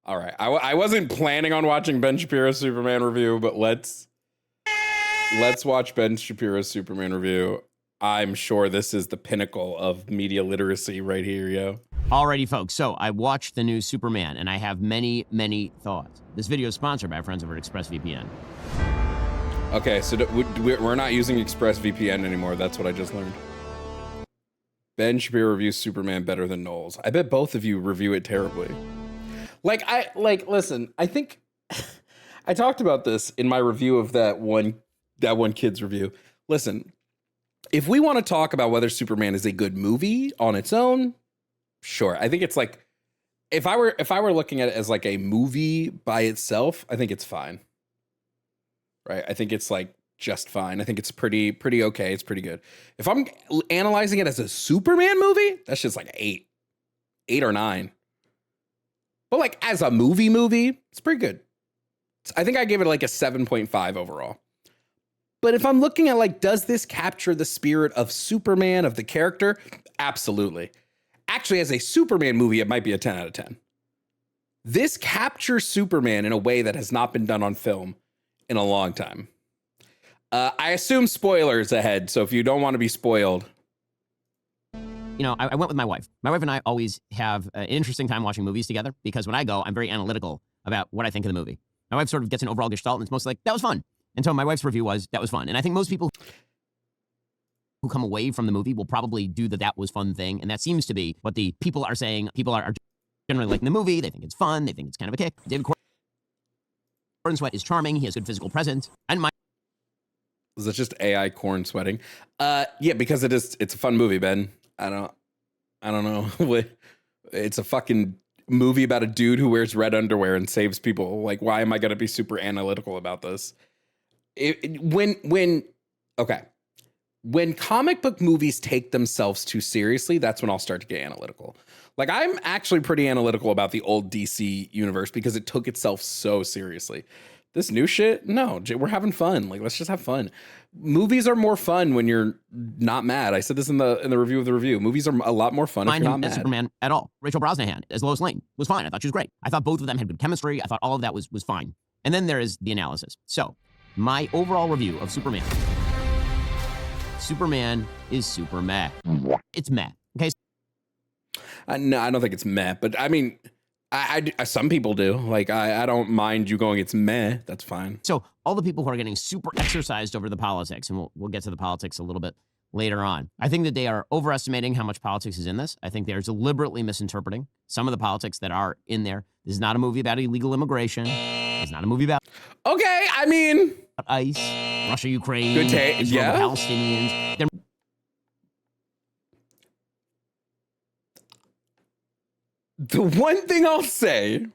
All right, I wasn't planning on watching Ben Shapiro's Superman review, but let's watch Ben Shapiro's Superman review. I'm sure this is the pinnacle of media literacy right here, yo. Alrighty, folks. So I watched the new Superman, and I have many, many thoughts. This video is sponsored by our friends over at ExpressVPN. Okay, so we're not using ExpressVPN anymore. That's what I just learned. Ben Shapiro reviews Superman better than Knowles. I bet both of you review it terribly. Listen, I think I talked about this in my review of that one kid's review. Listen, if we want to talk about whether Superman is a good movie on its own, sure. I think it's like, if I were looking at it as like a movie by itself, I think it's fine. Right? I think it's like just fine. I think it's pretty okay. It's pretty good. If I'm analyzing it as a Superman movie, that's just like 8 or 9. But like as a movie, it's pretty good. I think I gave it like a 7.5 overall. But if I'm looking at like, does this capture the spirit of Superman, of the character? Absolutely. Actually, as a Superman movie, it might be a 10 out of 10. This captures Superman in a way that has not been done on film in a long time. I assume spoilers ahead, so if you don't want to be spoiled. You know, I went with my wife. My wife and I always have an interesting time watching movies together because when I go, I'm very analytical about what I think of the movie. My wife sort of gets an overall gestalt, and it's mostly like, that was fun. And so my wife's review was, that was fun. And I think most people who come away from the movie will probably do the that was fun thing. And that seems to be what the people are saying. People are generally liking the movie. They think it's fun. They think it's kind of a kick. David Corn Sweat is charming. He has good physical presence. And my... Is it just AI corn sweating? Yeah, because it's a fun movie, Ben. I don't know. It's a fucking movie about a dude who wears red underwear and saves people. Like, why am I going to be super analytical about this? When comic book movies take themselves too seriously, that's when I'll start to get analytical. Like, I'm actually pretty analytical about the old DC universe because it took itself so seriously. This new shit, no, we're having fun. Like, let's just have fun. Movies are more fun when you're not mad. I said this in the review of the review. Movies are a lot more fun if you're not mad. Superman at all. Rachel Brosnahan as Lois Lane was fine. I thought she was great. I thought both of them had good chemistry. I thought all of that was fine. And then there is the analysis. So, my overall review of Superman. Superman is super meh. It's meh. Okay. No, I don't think it's meh, but I mean, I some people do. Like, I don't mind you going, it's meh. That's fine. So all the people who are getting super exercised over the politics, and we'll get to the politics a little bit later on. I think that they are overestimating how much politics is in this. I think they're deliberately misinterpreting some of the politics that are in there. This is not a movie about illegal immigration. It's not a movie about... Okay, I mean... ICE, Russia, Ukraine, good take. Israel, Yeah. Palestinians. The one thing I'll say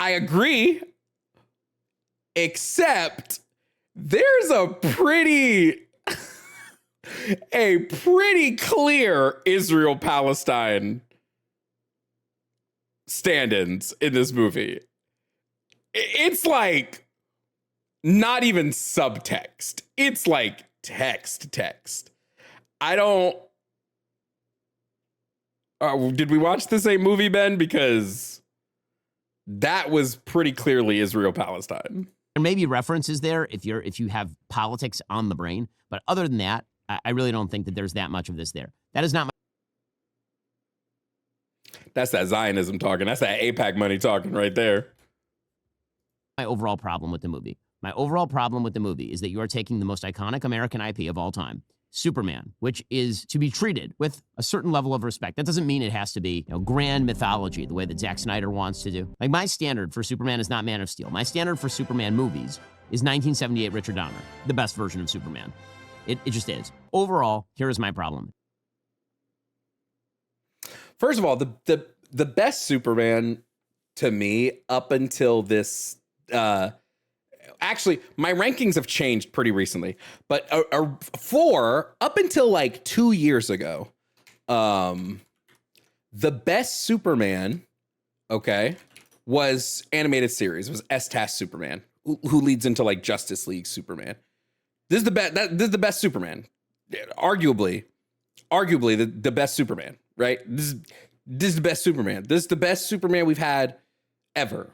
I agree, except there's a pretty clear Israel-Palestine stand-ins in this movie. It's like not even subtext. It's like text. I don't... did we watch the same movie, Ben? Because that was pretty clearly Israel-Palestine. There may be references there if you have politics on the brain, but other than that, I really don't think that there's that much of this there. That is not my... That's that Zionism talking. That's that AIPAC money talking right there. My overall problem with the movie. My overall problem with the movie is that you are taking the most iconic American IP of all time, Superman, which is to be treated with a certain level of respect. That doesn't mean it has to be, grand mythology the way that Zack Snyder wants to do. Like, my standard for Superman is not Man of Steel. My standard for Superman movies is 1978 Richard Donner, the best version of Superman. It just is. Overall, here is my problem. First of all, the best Superman to me up until this... Actually, my rankings have changed pretty recently, but up until like 2 years ago, the best Superman, was animated series. It was S-Task Superman, who leads into like Justice League Superman. This is the best. This is the best Superman. arguably the best Superman, right? This is the best Superman. This is the best Superman we've had ever.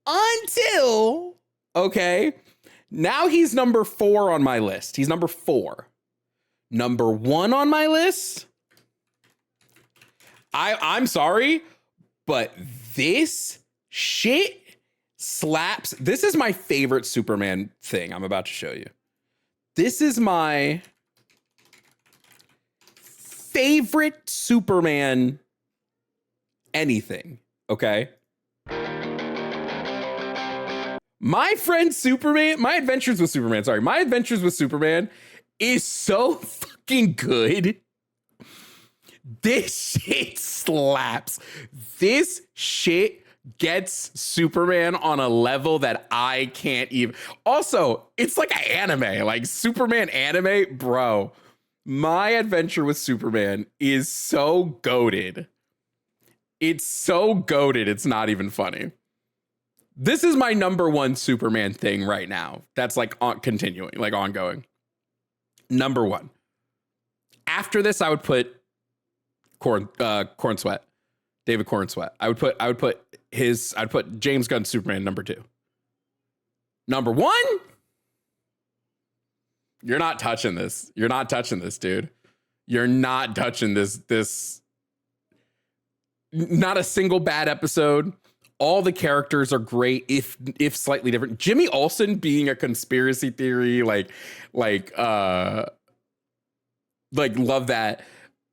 Until, okay, now he's number 4 on my list. He's number 4. Number 1 on my list, I'm sorry, but this shit slaps. This is my favorite Superman thing I'm about to show you. This is my favorite Superman anything, okay? My Adventures with Superman is so fucking good. This shit slaps. This shit gets Superman on a level that I can't even. Also, it's like an anime, like Superman anime, bro. My Adventure with Superman is so goated. It's so goated, it's not even funny. This is my number 1 Superman thing right now. That's like continuing, like ongoing. Number 1. After this, I would put Corn Sweat, David Corn Sweat. I'd put James Gunn Superman number 2. Number 1. You're not touching this. You're not touching this, dude. You're not touching this. Not a single bad episode. All the characters are great, if slightly different. Jimmy Olsen being a conspiracy theory, like love that.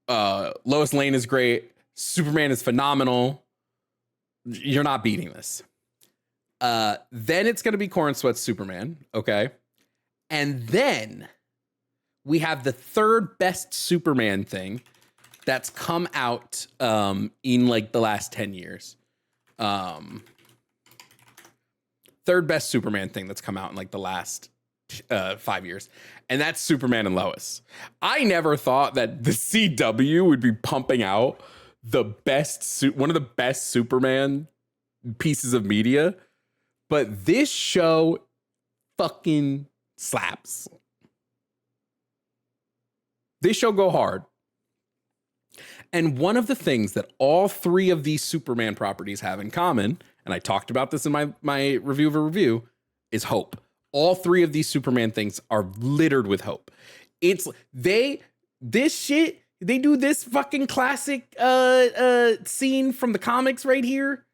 Lois Lane is great. Superman is phenomenal. You're not beating this. Then it's gonna be Corn Sweat's Superman, okay? And then we have the third best Superman thing that's come out in like the last 10 years. Third best Superman thing that's come out in like the last 5 years, and that's Superman and Lois. I never thought that the CW would be pumping out one of the best Superman pieces of media, but this show fucking slaps. This show go hard. And one of the things that all 3 of these Superman properties have in common, and I talked about this in my review of a review, is hope. All 3 of these Superman things are littered with hope. They do this fucking classic scene from the comics right here.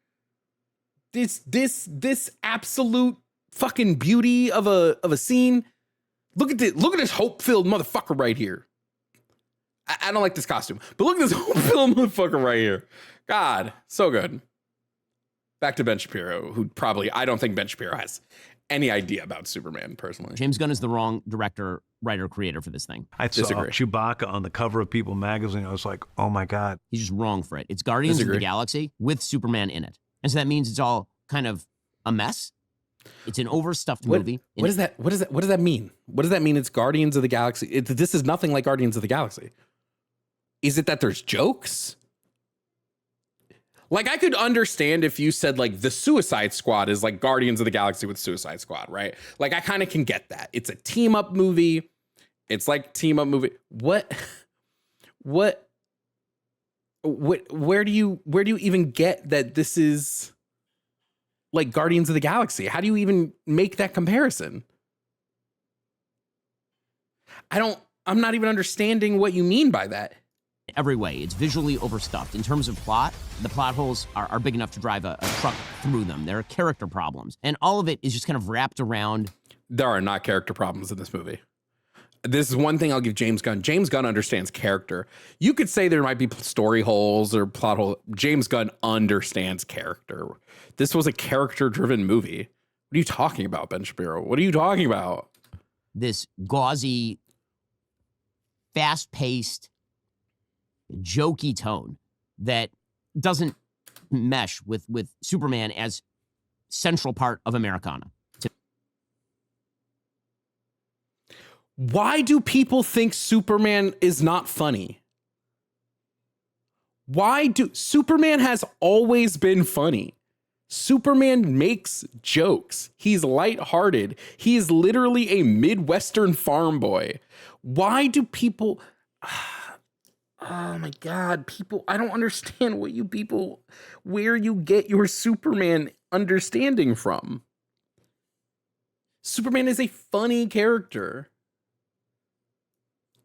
This absolute fucking beauty of a scene. Look at this hope-filled motherfucker right here. I don't like this costume, but look at this hope-filled motherfucker right here. God, so good. Back to Ben Shapiro, I don't think Ben Shapiro has any idea about Superman personally. James Gunn is the wrong director, writer, creator for this thing. I saw Chewbacca on the cover of People magazine. I was like, oh my God. He's just wrong for it. It's Guardians of the Galaxy with Superman in it. And so that means it's all kind of a mess. It's an overstuffed movie. What does that mean? What does that mean? It's Guardians of the Galaxy. This is nothing like Guardians of the Galaxy. Is it that there's jokes? Like, I could understand if you said like the Suicide Squad is like Guardians of the Galaxy with Suicide Squad, right? Like, I kind of can get that. It's a team up movie. It's like team up movie. Where do you even get that this is like Guardians of the Galaxy? How do you even make that comparison? I'm not even understanding what you mean by that. Every way, it's visually overstuffed. In terms of plot, the plot holes are big enough to drive a truck through them. There are character problems. And all of it is just kind of wrapped around. There are not character problems in this movie. This is one thing I'll give James Gunn. James Gunn understands character. You could say there might be story holes or plot holes. James Gunn understands character. This was a character-driven movie. What are you talking about, Ben Shapiro? What are you talking about? This gauzy, fast-paced, jokey tone that doesn't mesh with Superman as central part of Americana. Why do people think Superman is not funny? Superman has always been funny. Superman makes jokes. He's lighthearted. He is literally a Midwestern farm boy. Why do people... Oh my God, people, I don't understand where you get your Superman understanding from. Superman is a funny character.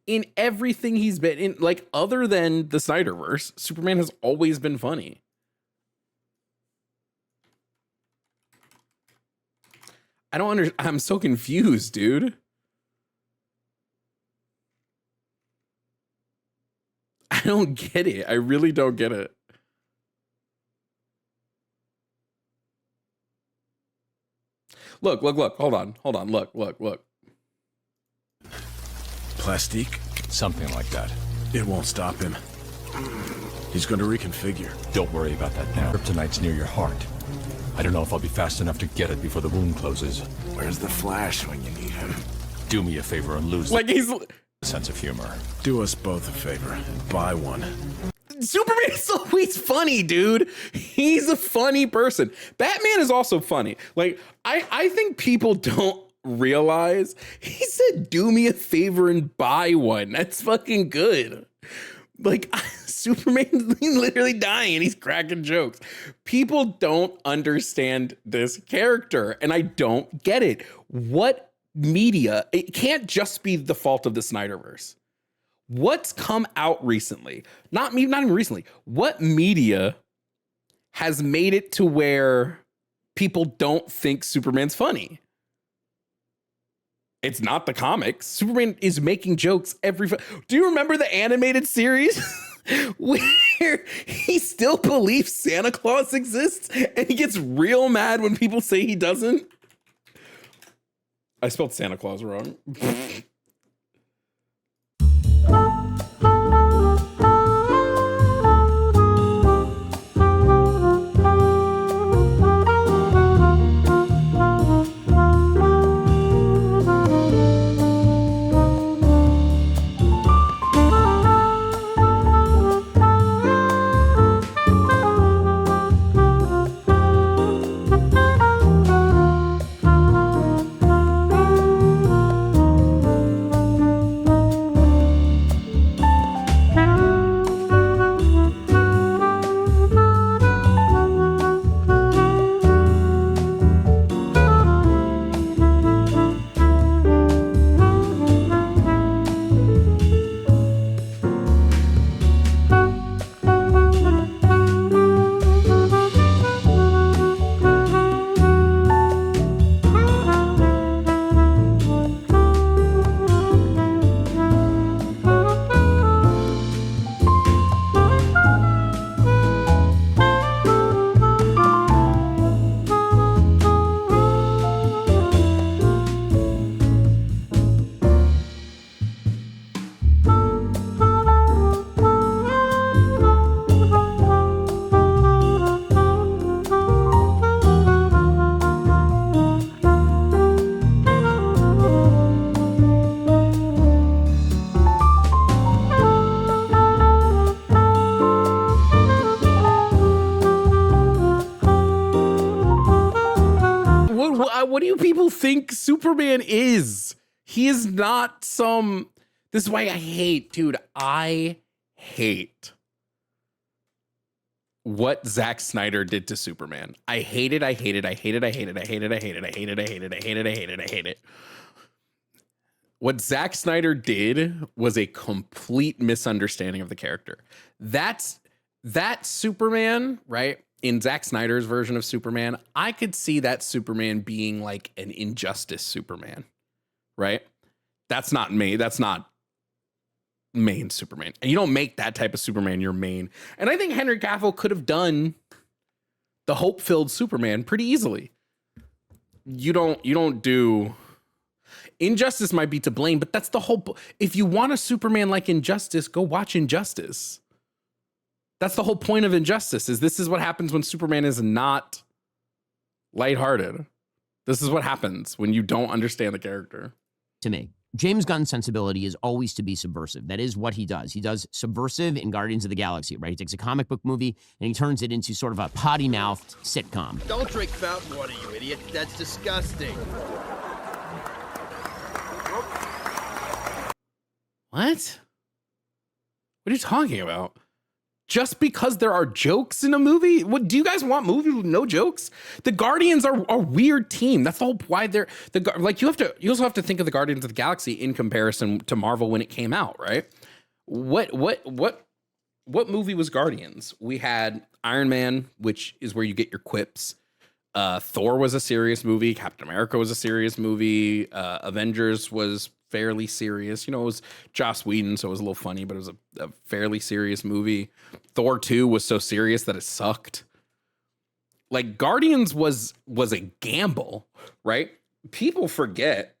In everything he's been in, like, other than the Snyderverse, Superman has always been funny. I'm so confused, dude. I don't get it. I really don't get it. Look. Hold on. Look. Plastique? Something like that. It won't stop him. He's going to reconfigure. Don't worry about that now. Kryptonite's near your heart. I don't know if I'll be fast enough to get it before the wound closes. Where's the Flash when you need him? Do me a favor and lose He's... sense of humor. Do us both a favor and buy one. Superman is always funny, dude. He's a funny person. Batman is also funny. Like, I think people don't realize he said, do me a favor and buy one. That's fucking good. Like, Superman's literally dying and he's cracking jokes. People don't understand this character, and I don't get it. What media? It can't just be the fault of the Snyderverse. What's come out recently? Not even recently. What media has made it to where people don't think Superman's funny? It's not the comics. Superman is making jokes Do you remember the animated series where he still believes Santa Claus exists and he gets real mad when people say he doesn't? I spelled Santa Claus wrong. What do you people think Superman is? He is not some... This is why I hate, dude. I hate what Zack Snyder did to Superman. I hate it. What Zack Snyder did was a complete misunderstanding of the character. That Superman, right? In Zack Snyder's version of Superman, I could see that Superman being like an Injustice Superman, right? That's not me. That's not main Superman. And you don't make that type of Superman your main. And I think Henry Cavill could have done the hope-filled Superman pretty easily. You don't do... Injustice might be to blame, but that's the whole... If you want a Superman like Injustice, go watch Injustice. That's the whole point of Injustice, this is what happens when Superman is not lighthearted. This is what happens when you don't understand the character. To me, James Gunn's sensibility is always to be subversive. That is what he does. He does subversive in Guardians of the Galaxy, right? He takes a comic book movie and he turns it into sort of a potty-mouthed sitcom. Don't drink fountain water, you idiot. That's disgusting. What? What are you talking about? Just because there are jokes in a movie? What do you guys want movies with no jokes? The Guardians are a weird team. That's the whole why they're like you also have to think of the Guardians of the Galaxy in comparison to Marvel when it came out, right? What movie was Guardians? We had Iron Man, which is where you get your quips. Thor was a serious movie. Captain America was a serious movie. Avengers was fairly serious. You know, it was Joss Whedon, so it was a little funny, but it was a fairly serious movie. Thor 2 was so serious that it sucked. Like, Guardians was a gamble, right? People forget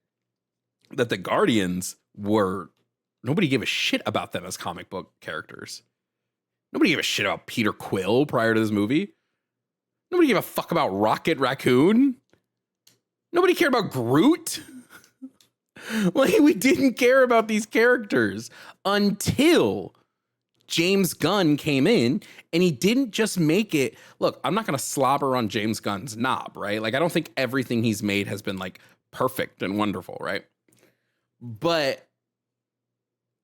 that the Guardians nobody gave a shit about them as comic book characters. Nobody gave a shit about Peter Quill prior to this movie. Nobody gave a fuck about Rocket Raccoon. Nobody cared about Groot. Like, we didn't care about these characters until James Gunn came in, and he didn't just make it. Look, I'm not going to slobber on James Gunn's knob, right? Like, I don't think everything he's made has been like perfect and wonderful, right? But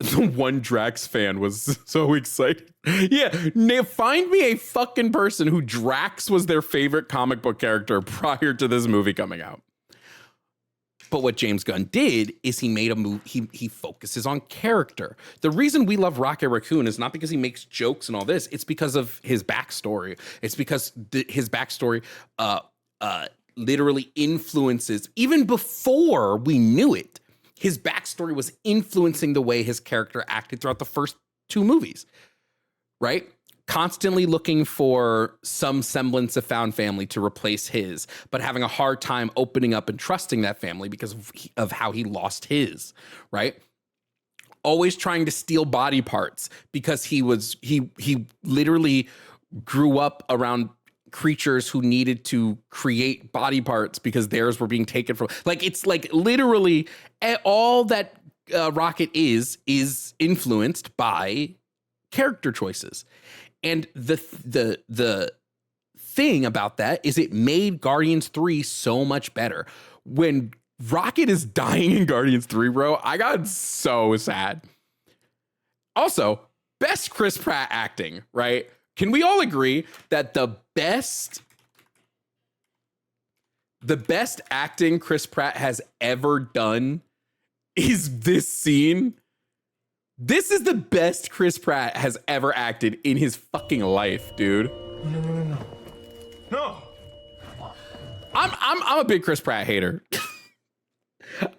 the one Drax fan was so excited. Yeah, find me a fucking person who Drax was their favorite comic book character prior to this movie coming out. But what James Gunn did is he made a movie. He focuses on character. The reason we love Rocket Raccoon is not because he makes jokes and all this. It's because of his backstory. It's because his backstory literally influences, even before we knew it, his backstory was influencing the way his character acted throughout the first two movies, right? Constantly looking for some semblance of found family to replace his, but having a hard time opening up and trusting that family because of how he lost his, right? Always trying to steal body parts because he literally grew up around creatures who needed to create body parts because theirs were being taken from. Like, it's like literally all that Rocket is influenced by character choices. And the thing about that is it made Guardians 3 so much better. When Rocket is dying in Guardians 3, bro, I got so sad. Also, best Chris Pratt acting, right? Can we all agree that the best acting Chris Pratt has ever done is this scene? This is the best Chris Pratt has ever acted in his fucking life, dude. No. I'm a big Chris Pratt hater.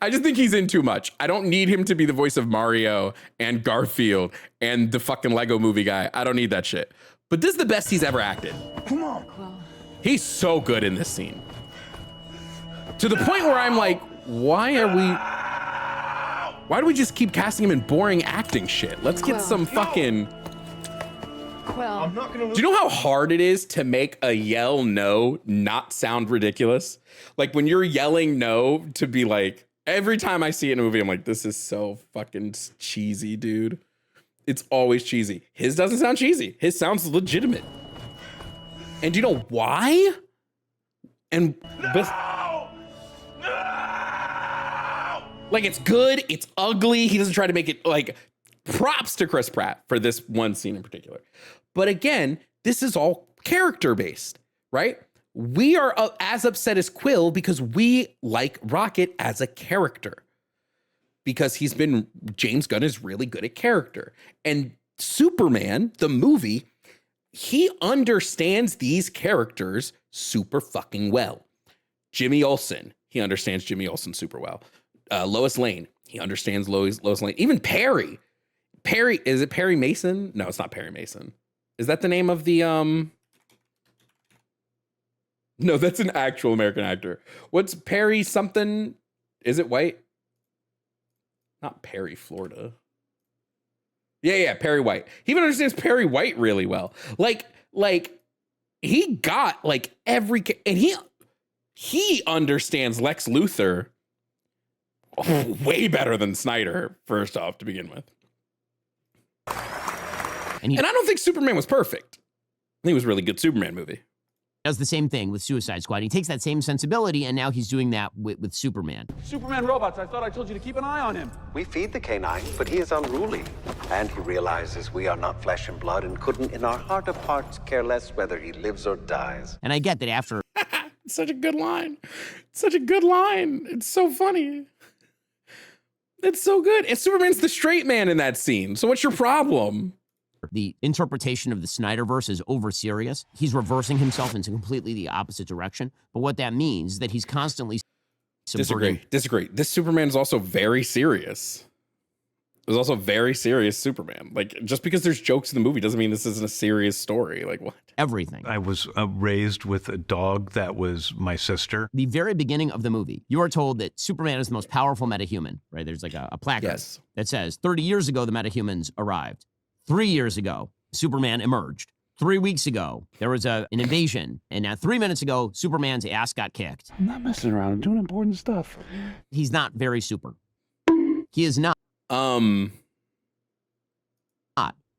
I just think he's in too much. I don't need him to be the voice of Mario and Garfield and the fucking Lego movie guy. I don't need that shit. But this is the best he's ever acted. Come on. He's so good in this scene. To the point where I'm like, why do we just keep casting him in boring acting shit? Let's get some fucking... I'm not gonna... Do you know how hard it is to make a yell no not sound ridiculous? Like, when you're yelling no to be like, every time I see it in a movie, I'm like, this is so fucking cheesy, dude. It's always cheesy. His doesn't sound cheesy. His sounds legitimate. And do you know why? And... Like, it's good, it's ugly. He doesn't try to make it, like, props to Chris Pratt for this one scene in particular. But again, this is all character-based, right? We are as upset as Quill because we like Rocket as a character. Because James Gunn is really good at character. And Superman, the movie, he understands these characters super fucking well. Jimmy Olsen, he understands Jimmy Olsen super well. Lois Lane, he understands Lois Lane. Even Perry, is it Perry Mason? No, it's not Perry Mason. Is that the name of the No, that's an actual American actor. What's Perry something? Is it White? Not Perry, Florida. Yeah, Perry White. He even understands Perry White really well. Like he got like every, and he understands Lex Luthor way better than Snyder, first off, to begin with. And he And I don't think Superman was perfect. I think it was a really good Superman movie. does the same thing with Suicide Squad. He takes that same sensibility, and now he's doing that with Superman. Superman robots, I thought I told you to keep an eye on him. We feed the canine, but he is unruly. And he realizes we are not flesh and blood and couldn't, in our heart of hearts, care less whether he lives or dies. And I get that after It's such a good line. It's such a good line. It's so funny. It's so good. And Superman's the straight man in that scene. So what's your problem? the interpretation of the Snyderverse is over serious, he's reversing himself into completely the opposite direction. But what that means is that he's constantly subverting. Disagree. This Superman is also very serious. It was also very serious Superman. Like, just because there's jokes in the movie doesn't mean this isn't a serious story. Like, what? Everything. I was raised with a dog that was my sister. The very beginning of the movie, you are told that Superman is the most powerful metahuman, right? There's like a placard that says 30 years ago, the metahumans arrived. 3 years ago, Superman emerged. 3 weeks ago, there was an invasion. And now 3 minutes ago, Superman's ass got kicked. I'm not messing around. I'm doing important stuff. He's not very super. He is not the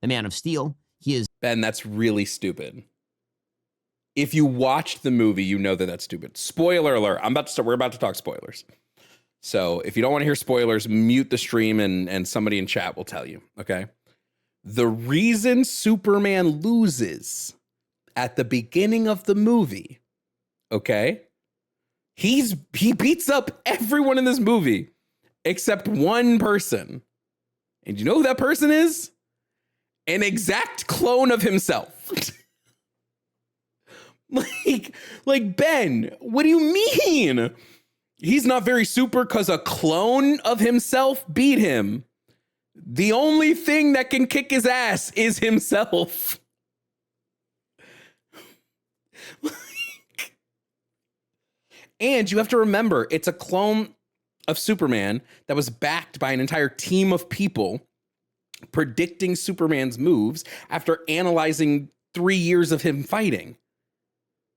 Man of Steel. He is. Ben, that's really stupid. If you watched the movie, you know that that's stupid. Spoiler alert. We're about to talk spoilers. So if you don't want to hear spoilers, mute the stream and somebody in chat will tell you, okay? The reason Superman loses at the beginning of the movie, okay? He beats up everyone in this movie except one person. And you know who that person is? An exact clone of himself. like Ben, what do you mean? He's not very super because a clone of himself beat him. The only thing that can kick his ass is himself. And you have to remember, it's a clone of Superman that was backed by an entire team of people predicting Superman's moves after analyzing 3 years of him fighting.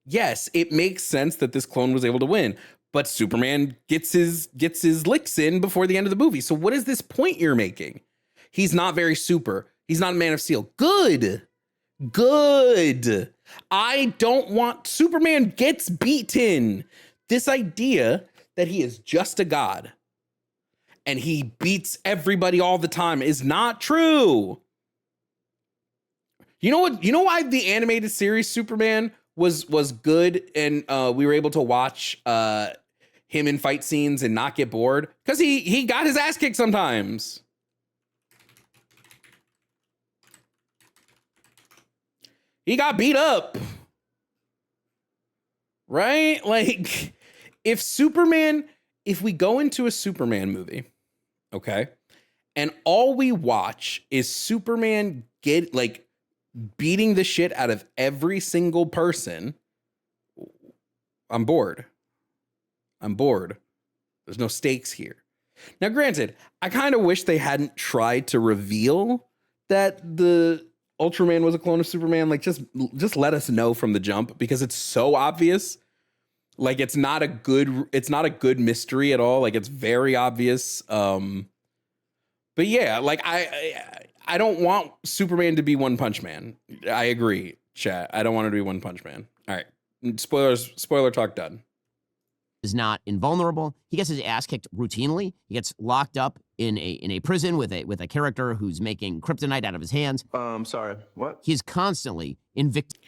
Yes, it makes sense that this clone was able to win, but Superman gets his licks in before the end of the movie. So what is this point you're making? He's not very super. He's not a Man of Steel. Good. I don't want Superman gets beaten. This idea that he is just a god and he beats everybody all the time is not true. You know what? You know why the animated series Superman was good and we were able to watch him in fight scenes and not get bored? Because he got his ass kicked sometimes. He got beat up. Right? Like, if we go into a Superman movie, okay, and all we watch is Superman beating the shit out of every single person, I'm bored. There's no stakes here. Now, granted, I kind of wish they hadn't tried to reveal that the Ultraman was a clone of Superman. Like, just let us know from the jump, because it's so obvious. Like, it's not a good mystery at all. Like, it's very obvious. But yeah, like I don't want Superman to be One Punch Man. I agree, chat. I don't want him to be One Punch Man. All right. Spoiler talk done. Is not invulnerable. He gets his ass kicked routinely. He gets locked up in a prison with a character who's making kryptonite out of his hands. Sorry, what? He's constantly invicted.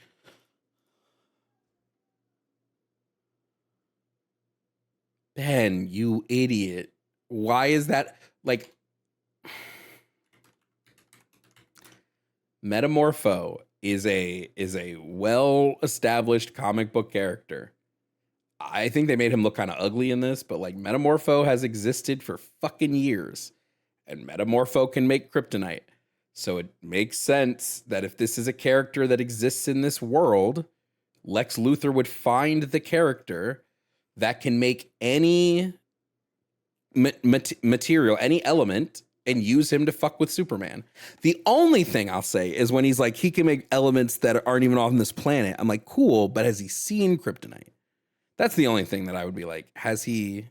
Ben, you idiot. Why is that? Like, Metamorpho is a well-established comic book character. I think they made him look kind of ugly in this, but like, Metamorpho has existed for fucking years, and Metamorpho can make kryptonite. So it makes sense that if this is a character that exists in this world, Lex Luthor would find the character that can make any material, any element, and use him to fuck with Superman. The only thing I'll say is when he's like, he can make elements that aren't even on this planet. I'm like, cool, but has he seen kryptonite? That's the only thing that I would be like, has he?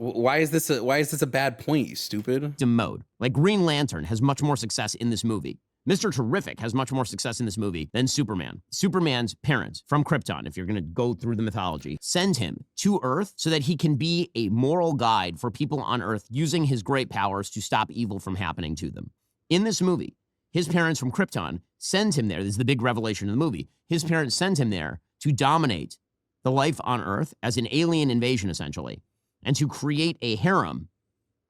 Why is this a bad point, you stupid? Mode. Like Green Lantern has much more success in this movie. Mr. Terrific has much more success in this movie than Superman. Superman's parents from Krypton, if you're going to go through the mythology, send him to Earth so that he can be a moral guide for people on Earth using his great powers to stop evil from happening to them. In this movie, his parents from Krypton send him there. This is the big revelation of the movie. His parents send him there to dominate the life on Earth as an alien invasion, essentially, and to create a harem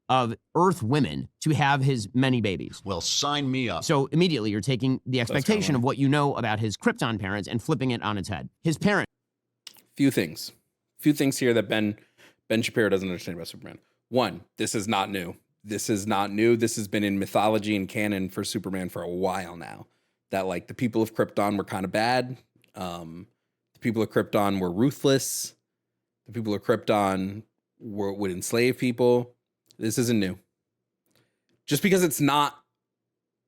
of Earth women to have his many babies. Well, sign me up. So immediately you're taking the expectation of what you know about his Krypton parents and flipping it on its head. His parents. Few things here that Ben Shapiro doesn't understand about Superman. One, this is not new. This is not new. This has been in mythology and canon for Superman for a while now. That like the people of Krypton were kind of bad. The people of Krypton were ruthless. The people of Krypton would enslave people. This isn't new. Just because it's not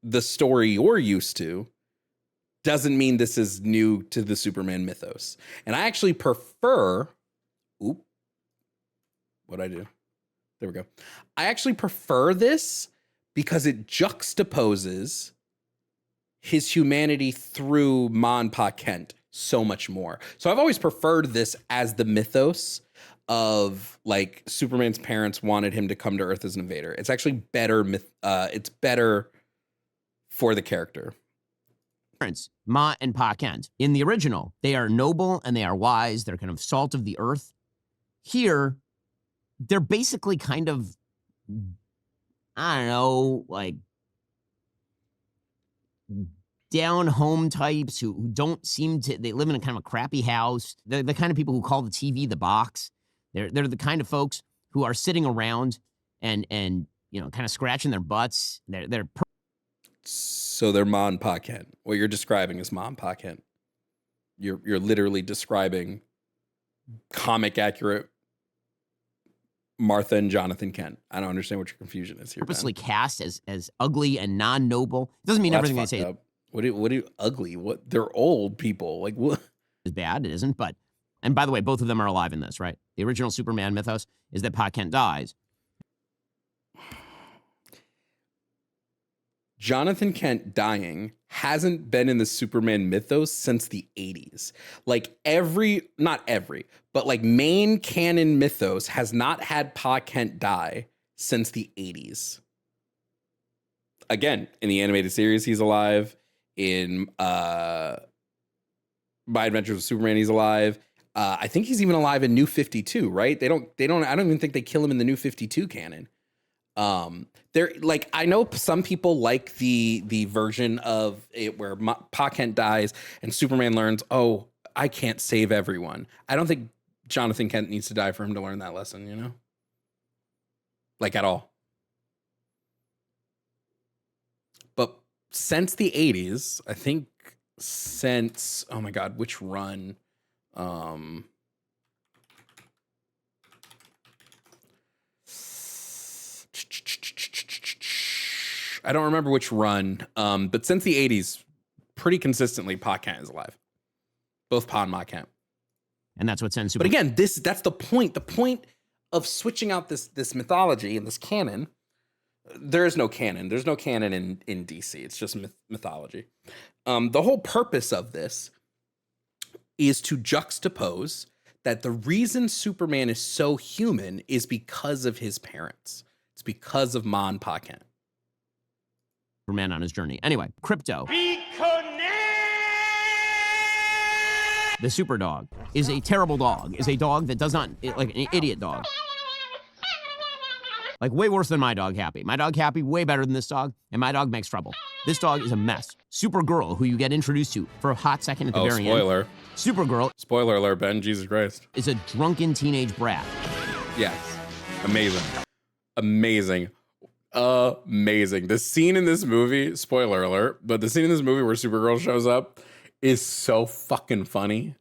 the story you're used to doesn't mean this is new to the Superman mythos. And I actually prefer... What'd I do? There we go. I actually prefer this because it juxtaposes his humanity through Ma and Pa Kent so much more. So I've always preferred this as the mythos of like Superman's parents wanted him to come to Earth as an invader. It's actually better. It's better for the character. Parents, Ma and Pa Kent. In the original, they are noble and they are wise. They're kind of salt of the earth. Here, they're basically kind of, I don't know, like down home types who don't seem to, they live in a kind of a crappy house. They're the kind of people who call the TV the box. They're the kind of folks who are sitting around and you know, kind of scratching their butts. So they're Ma and Pa Kent. What you're describing is Ma and Pa Kent. You're literally describing comic accurate Martha and Jonathan Kent. I don't understand what your confusion is here. Purposely cast as ugly and non-noble. It doesn't mean everything they say up. What do you ugly? What, they're old people. Like what is bad. It isn't, but and by the way, both of them are alive in this, right? The original Superman mythos is that Pa Kent dies. Jonathan Kent dying hasn't been in the Superman mythos since the 80s. Like not every, but like main canon mythos has not had Pa Kent die since the 80s. Again, in the animated series, he's alive. In My Adventures with Superman, he's alive. I think he's even alive in New 52, right? I don't even think they kill him in the New 52 canon. They're like, I know some people like the version of it where Pa Kent dies and Superman learns, oh, I can't save everyone. I don't think Jonathan Kent needs to die for him to learn that lesson, you know? Like at all. But since the 80s, I think since, oh my God, which run? I don't remember which run, but since the 80s, pretty consistently, Pa Kent is alive. Both Pa and Ma Kent. And that's what sends Superman. But again, that's the point. The point of switching out this mythology and this canon, there is no canon. There's no canon in DC. It's just mythology. The whole purpose of this is to juxtapose that the reason Superman is so human is because of his parents. It's because of Ma and Pa Kent. Superman on his journey. Anyway, Crypto. The super dog is a terrible dog, is a dog that does not, like an idiot dog. Like way worse than my dog Happy. My dog Happy, way better than this dog, and my dog makes trouble. This dog is a mess. Supergirl, who you get introduced to for a hot second at the very spoiler. end. Supergirl. Spoiler alert, Ben, Jesus Christ. Is a drunken teenage brat. Yes. Amazing. Amazing. Amazing. The scene in this movie, spoiler alert, but the scene in this movie where Supergirl shows up is so fucking funny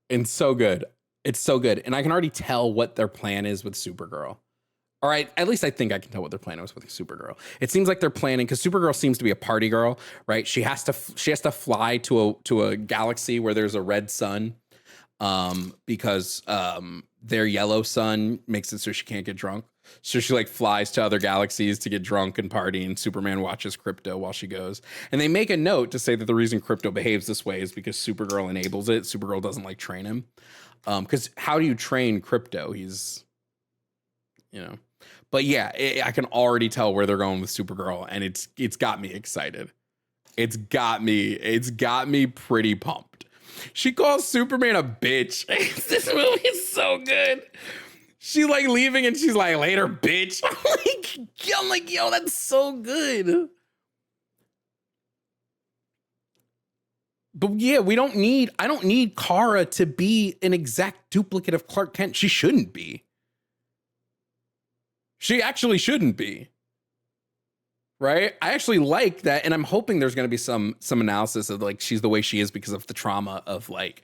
and so good. It's so good. And I can already tell what their plan is with Supergirl. All right, at least I think I can tell what their plan is with Supergirl. It seems like they're planning, because Supergirl seems to be a party girl, right? She has to fly to a galaxy where there's a red sun, because their yellow sun makes it so she can't get drunk. So she like flies to other galaxies to get drunk and party, and Superman watches Krypto while she goes. And they make a note to say that the reason Krypto behaves this way is because Supergirl enables it. Supergirl doesn't like train him. Because how do you train Krypto? He's, you know. But yeah, I can already tell where they're going with Supergirl, and it's got me excited. It's got me pretty pumped. She calls Superman a bitch. This movie is so good. She's like leaving and she's like, later, bitch. I'm like, yo, that's so good. But yeah, I don't need Kara to be an exact duplicate of Clark Kent. She shouldn't be. She actually shouldn't be. Right? I actually like that, and I'm hoping there's going to be some analysis of like she's the way she is because of the trauma of like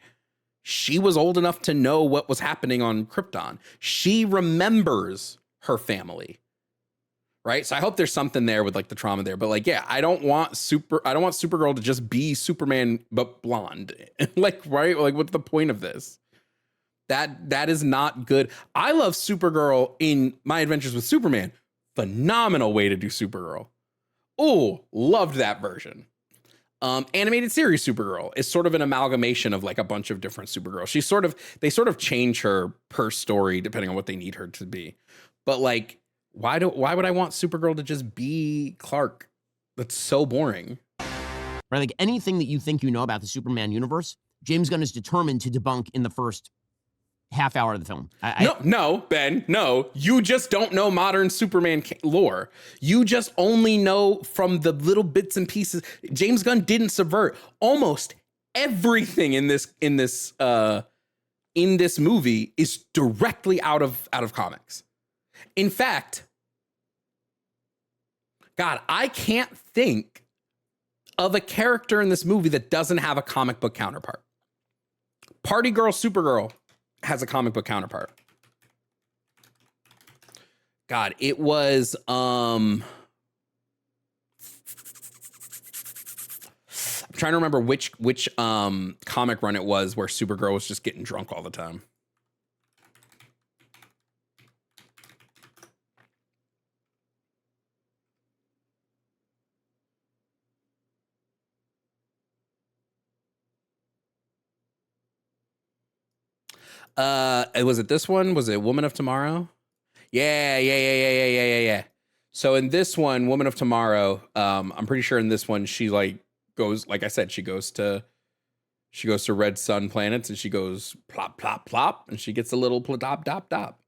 she was old enough to know what was happening on Krypton. She remembers her family. Right? So I hope there's something there with like the trauma there. But like, yeah, I don't want Supergirl to just be Superman but blonde. Like, right? Like, what's the point of this? That is not good. I love Supergirl in My Adventures with Superman. Phenomenal way to do Supergirl. Oh, loved that version. Animated series Supergirl is sort of an amalgamation of like a bunch of different Supergirls. They sort of change her per story depending on what they need her to be. But like, why would I want Supergirl to just be Clark? That's so boring. Right, like anything that you think you know about the Superman universe, James Gunn is determined to debunk in the first half hour of the film. No, Ben, no. You just don't know modern Superman lore. You just only know from the little bits and pieces. James Gunn didn't subvert almost everything in this movie is directly out of comics. In fact, God, I can't think of a character in this movie that doesn't have a comic book counterpart. Party Girl Supergirl has a comic book counterpart. God, it was I'm trying to remember which comic run it was where Supergirl was just getting drunk all the time. Was it this one? Was it Woman of Tomorrow? Yeah. So in this one, Woman of Tomorrow, I'm pretty sure in this one she like goes, like I said, she goes to red sun planets and she goes plop plop plop and she gets a little plop dop dop.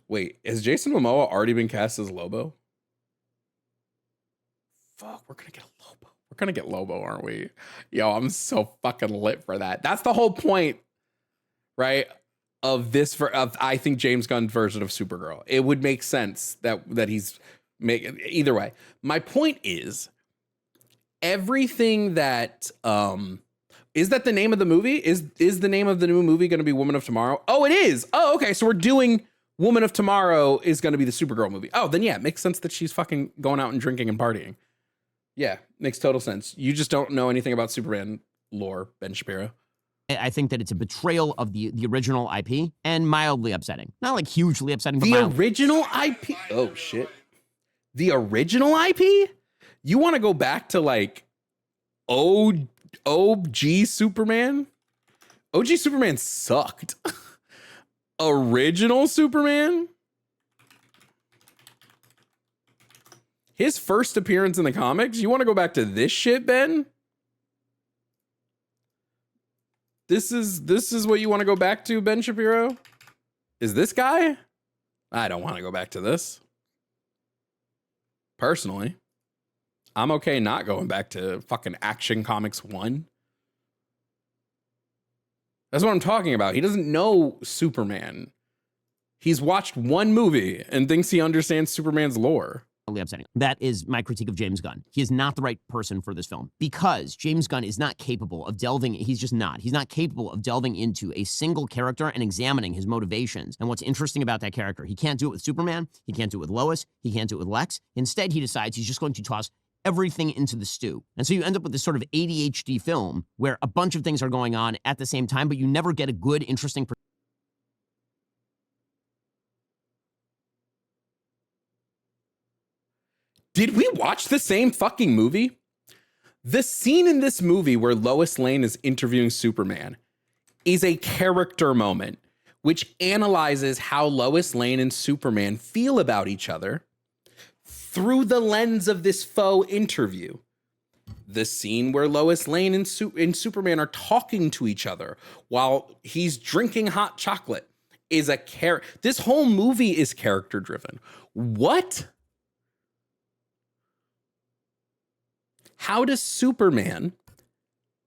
Wait, has Jason Momoa already been cast as Lobo? Fuck, we're gonna get a Lobo. We're gonna get Lobo, aren't we? Yo, I'm so fucking lit for that. That's the whole point, right? Of I think James Gunn's version of Supergirl. It would make sense that he's making either way. My point is everything that is that the name of the movie? Is the name of the new movie going to be Woman of Tomorrow? Oh, it is. Oh, okay. So we're doing Woman of Tomorrow is going to be the Supergirl movie. Oh, then yeah, it makes sense that she's fucking going out and drinking and partying. Yeah, makes total sense. You just don't know anything about Superman lore, Ben Shapiro. I think that it's a betrayal of the original IP and mildly upsetting. Not like hugely upsetting, but the mildly. Original IP? Oh, shit. The original IP? You want to go back to like OG Superman? OG Superman sucked. Original Superman? His first appearance in the comics? You want to go back to this shit, Ben? This is what you want to go back to, Ben Shapiro? Is this guy? I don't want to go back to this. Personally. I'm okay not going back to fucking Action Comics 1. That's what I'm talking about. He doesn't know Superman. He's watched one movie and thinks he understands Superman's lore. Upsetting. That is my critique of James Gunn. He is not the right person for this film because James Gunn is not capable of delving. He's just not. He's not capable of delving into a single character and examining his motivations and what's interesting about that character. He can't do it with Superman. He can't do it with Lois. He can't do it with Lex. Instead, he decides he's just going to toss everything into the stew. And so you end up with this sort of ADHD film where a bunch of things are going on at the same time, but you never get a good, interesting Did we watch the same fucking movie? The scene in this movie where Lois Lane is interviewing Superman is a character moment, which analyzes how Lois Lane and Superman feel about each other through the lens of this faux interview. The scene where Lois Lane and Superman are talking to each other while he's drinking hot chocolate is a character. This whole movie is character driven. What? How does Superman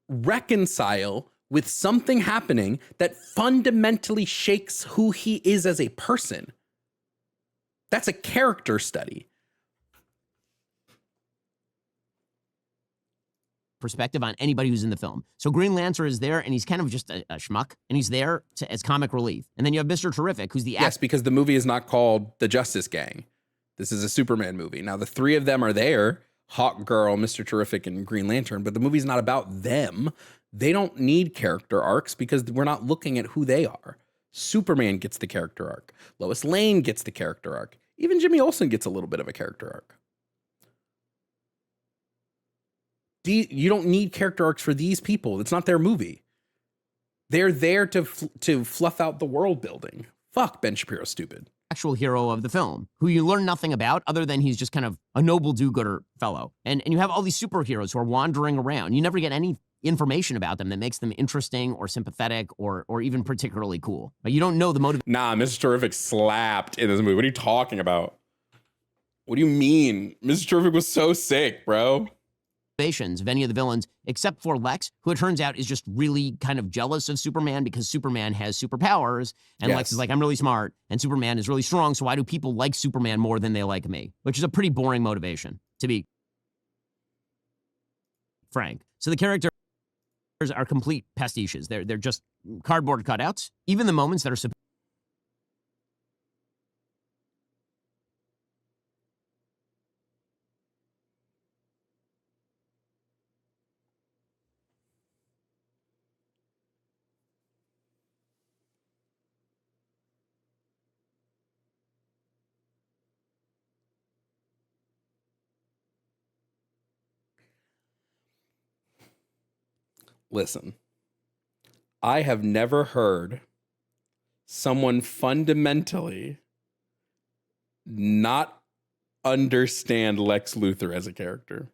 reconcile with something happening that fundamentally shakes who he is as a person? That's a character study. Perspective on anybody who's in the film. So Green Lantern is there, and he's kind of just a schmuck, and he's there as comic relief. And then you have Mr. Terrific, who's the Yes, because the movie is not called The Justice Gang. This is a Superman movie. Now, the three of them are there, Hawk Girl, Mr. Terrific, and Green Lantern, but the movie's not about them. They don't need character arcs because we're not looking at who they are. Superman gets the character arc. Lois Lane gets the character arc. Even Jimmy Olsen gets a little bit of a character arc. You don't need character arcs for these people. It's not their movie. They're there to fluff out the world building. Fuck, Ben Shapiro, stupid. actual hero of the film, who you learn nothing about other than he's just kind of a noble do-gooder fellow. And you have all these superheroes who are wandering around. You never get any information about them that makes them interesting or sympathetic or even particularly cool. But you don't know the motivation. Nah, Mr. Terrific slapped in this movie. What are you talking about? What do you mean? Mr. Terrific was so sick, bro. Of any of the villains, except for Lex, who it turns out is just really kind of jealous of Superman because Superman has superpowers, and Yes. Lex is like, I'm really smart, and Superman is really strong, so why do people like Superman more than they like me? Which is a pretty boring motivation, to be frank. So the characters are complete pastiches. They're just cardboard cutouts. Even the moments that are supposed. Listen, I have never heard someone fundamentally not understand Lex Luthor as a character.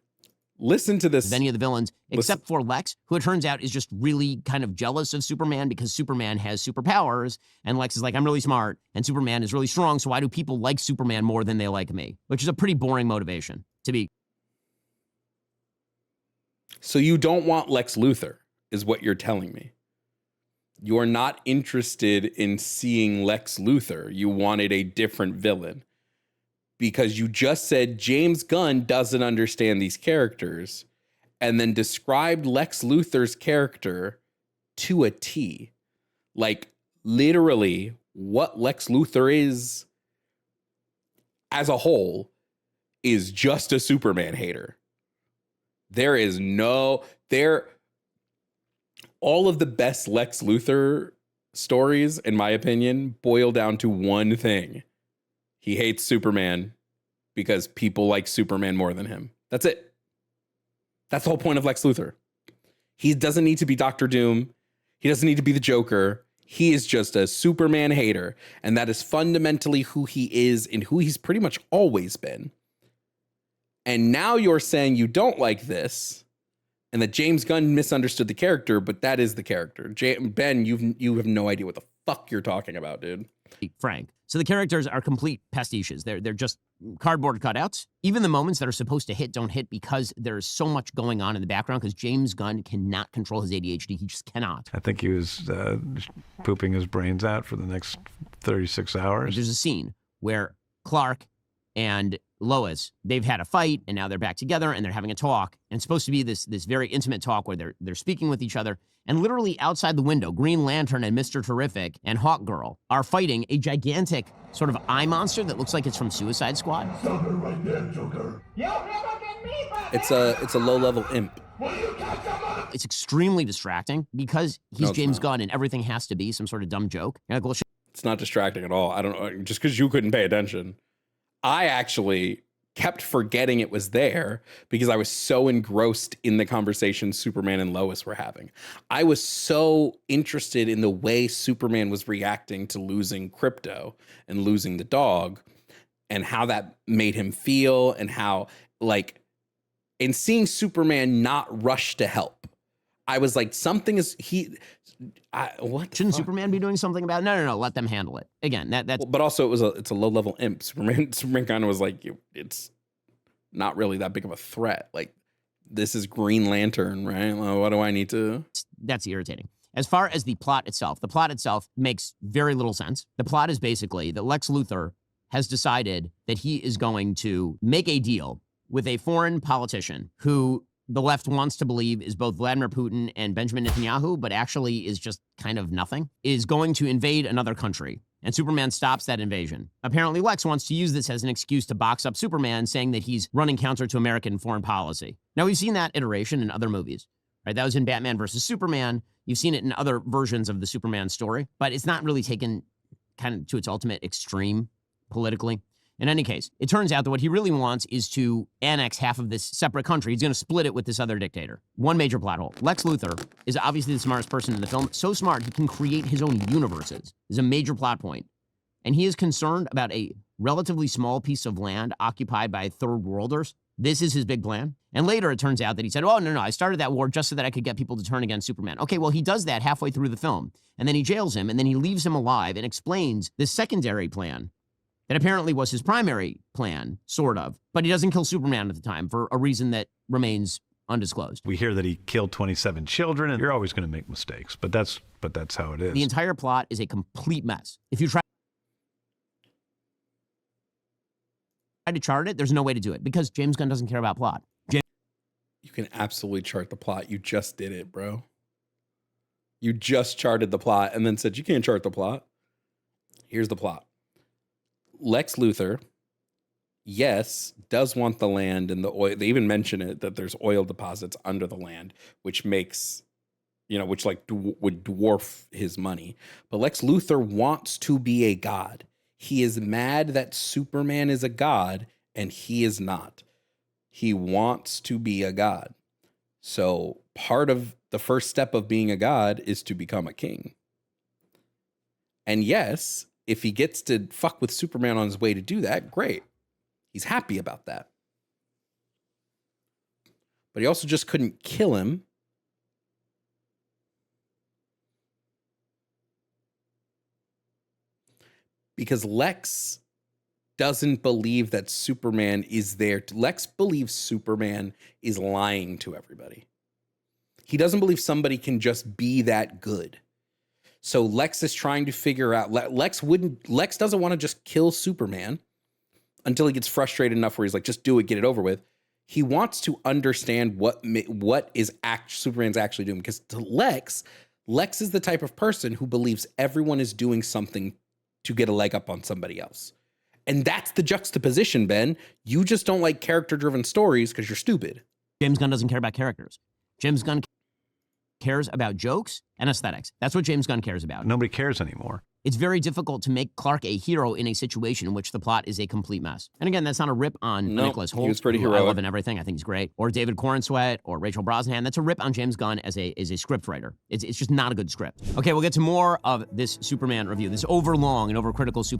Listen to this. Of any of the villains, except for Lex, who it turns out is just really kind of jealous of Superman because Superman has superpowers, and Lex is like, I'm really smart, and Superman is really strong, so why do people like Superman more than they like me? Which is a pretty boring motivation, to be. So you don't want Lex Luthor, is what you're telling me. You're not interested in seeing Lex Luthor. You wanted a different villain. Because you just said James Gunn doesn't understand these characters and then described Lex Luthor's character to a T. Like, literally, what Lex Luthor is as a whole is just a Superman hater. There is no... All of the best Lex Luthor stories, in my opinion, boil down to one thing. He hates Superman because people like Superman more than him. That's it. That's the whole point of Lex Luthor. He doesn't need to be Dr. Doom. He doesn't need to be the Joker. He is just a Superman hater. And that is fundamentally who he is and who he's pretty much always been. And now you're saying you don't like this and that James Gunn misunderstood the character, but that is the character. Ben, you have no idea what the fuck you're talking about, dude. Frank. So the characters are complete pastiches. They're just cardboard cutouts. Even the moments that are supposed to hit don't hit because there's so much going on in the background because James Gunn cannot control his ADHD. He just cannot. I think he was pooping his brains out for the next 36 hours. There's a scene where Clark and Lois, they've had a fight and now they're back together and they're having a talk. And it's supposed to be this very intimate talk where they're speaking with each other. And literally outside the window, Green Lantern and Mr. Terrific and Hawk Girl are fighting a gigantic sort of eye monster that looks like it's from Suicide Squad. Stop it right there, Joker. It's a low-level imp. It's extremely distracting because he's James Gunn and everything has to be some sort of dumb joke. You're like, well, It's not distracting at all. I don't know. Just because you couldn't pay attention. I actually kept forgetting it was there because I was so engrossed in the conversation Superman and Lois were having. I was so interested in the way Superman was reacting to losing Krypto and losing the dog and how that made him feel, and how, like, and seeing Superman not rush to help. I was like, something is what? Shouldn't Superman be doing something about it? No. Let them handle it. Again, that's. Well, but also it's a low level imp. Superman kind of was like, it's not really that big of a threat. Like, this is Green Lantern, right? Well, what do I need to? That's irritating. As far as the plot itself makes very little sense. The plot is basically that Lex Luthor has decided that he is going to make a deal with a foreign politician who the left wants to believe is both Vladimir Putin and Benjamin Netanyahu, but actually is just kind of nothing, is going to invade another country. And Superman stops that invasion. Apparently, Lex wants to use this as an excuse to box up Superman, saying that he's running counter to American foreign policy. Now, we've seen that iteration in other movies, right? That was in Batman versus Superman. You've seen it in other versions of the Superman story, but it's not really taken kind of to its ultimate extreme politically. In any case, it turns out that what he really wants is to annex half of this separate country. He's going to split it with this other dictator. One major plot hole. Lex Luthor is obviously the smartest person in the film. So smart, he can create his own universes. This is a major plot point. And he is concerned about a relatively small piece of land occupied by third worlders. This is his big plan. And later it turns out that he said, oh, no, I started that war just so that I could get people to turn against Superman. Okay, well, he does that halfway through the film. And then he jails him, and then he leaves him alive and explains this secondary plan that apparently was his primary plan, sort of. But he doesn't kill Superman at the time for a reason that remains undisclosed. We hear that he killed 27 children, and you're always going to make mistakes, but that's how it is. The entire plot is a complete mess. If you try to chart it, there's no way to do it because James Gunn doesn't care about plot. You can absolutely chart the plot. You just did it, bro. You just charted the plot and then said you can't chart the plot. Here's the plot. Lex Luthor, yes, does want the land and the oil. They even mention it, that there's oil deposits under the land, which makes, which would dwarf his money. But Lex Luthor wants to be a god. He is mad that Superman is a god and he is not. He wants to be a god. So part of the first step of being a god is to become a king. And yes, if he gets to fuck with Superman on his way to do that, great. He's happy about that. But he also just couldn't kill him. Because Lex doesn't believe that Superman is there. Lex believes Superman is lying to everybody. He doesn't believe somebody can just be that good. So Lex is trying to figure out, Lex doesn't want to just kill Superman until he gets frustrated enough where he's like, just do it, get it over with. He wants to understand what is Superman's actually doing, because to Lex is the type of person who believes everyone is doing something to get a leg up on somebody else. And that's the juxtaposition, Ben. You just don't like character-driven stories because you're stupid. James Gunn doesn't care about characters. James Gunn cares about jokes and aesthetics. That's what James Gunn cares about. Nobody cares anymore. It's very difficult to make Clark a hero in a situation in which the plot is a complete mess. And again, that's not a rip on Nicholas Hoult, he was pretty who heroic. I love and everything. I think he's great. Or David Corenswet or Rachel Brosnahan. That's a rip on James Gunn as a script writer. It's just not a good script. Okay, we'll get to more of this Superman review. This overlong and overcritical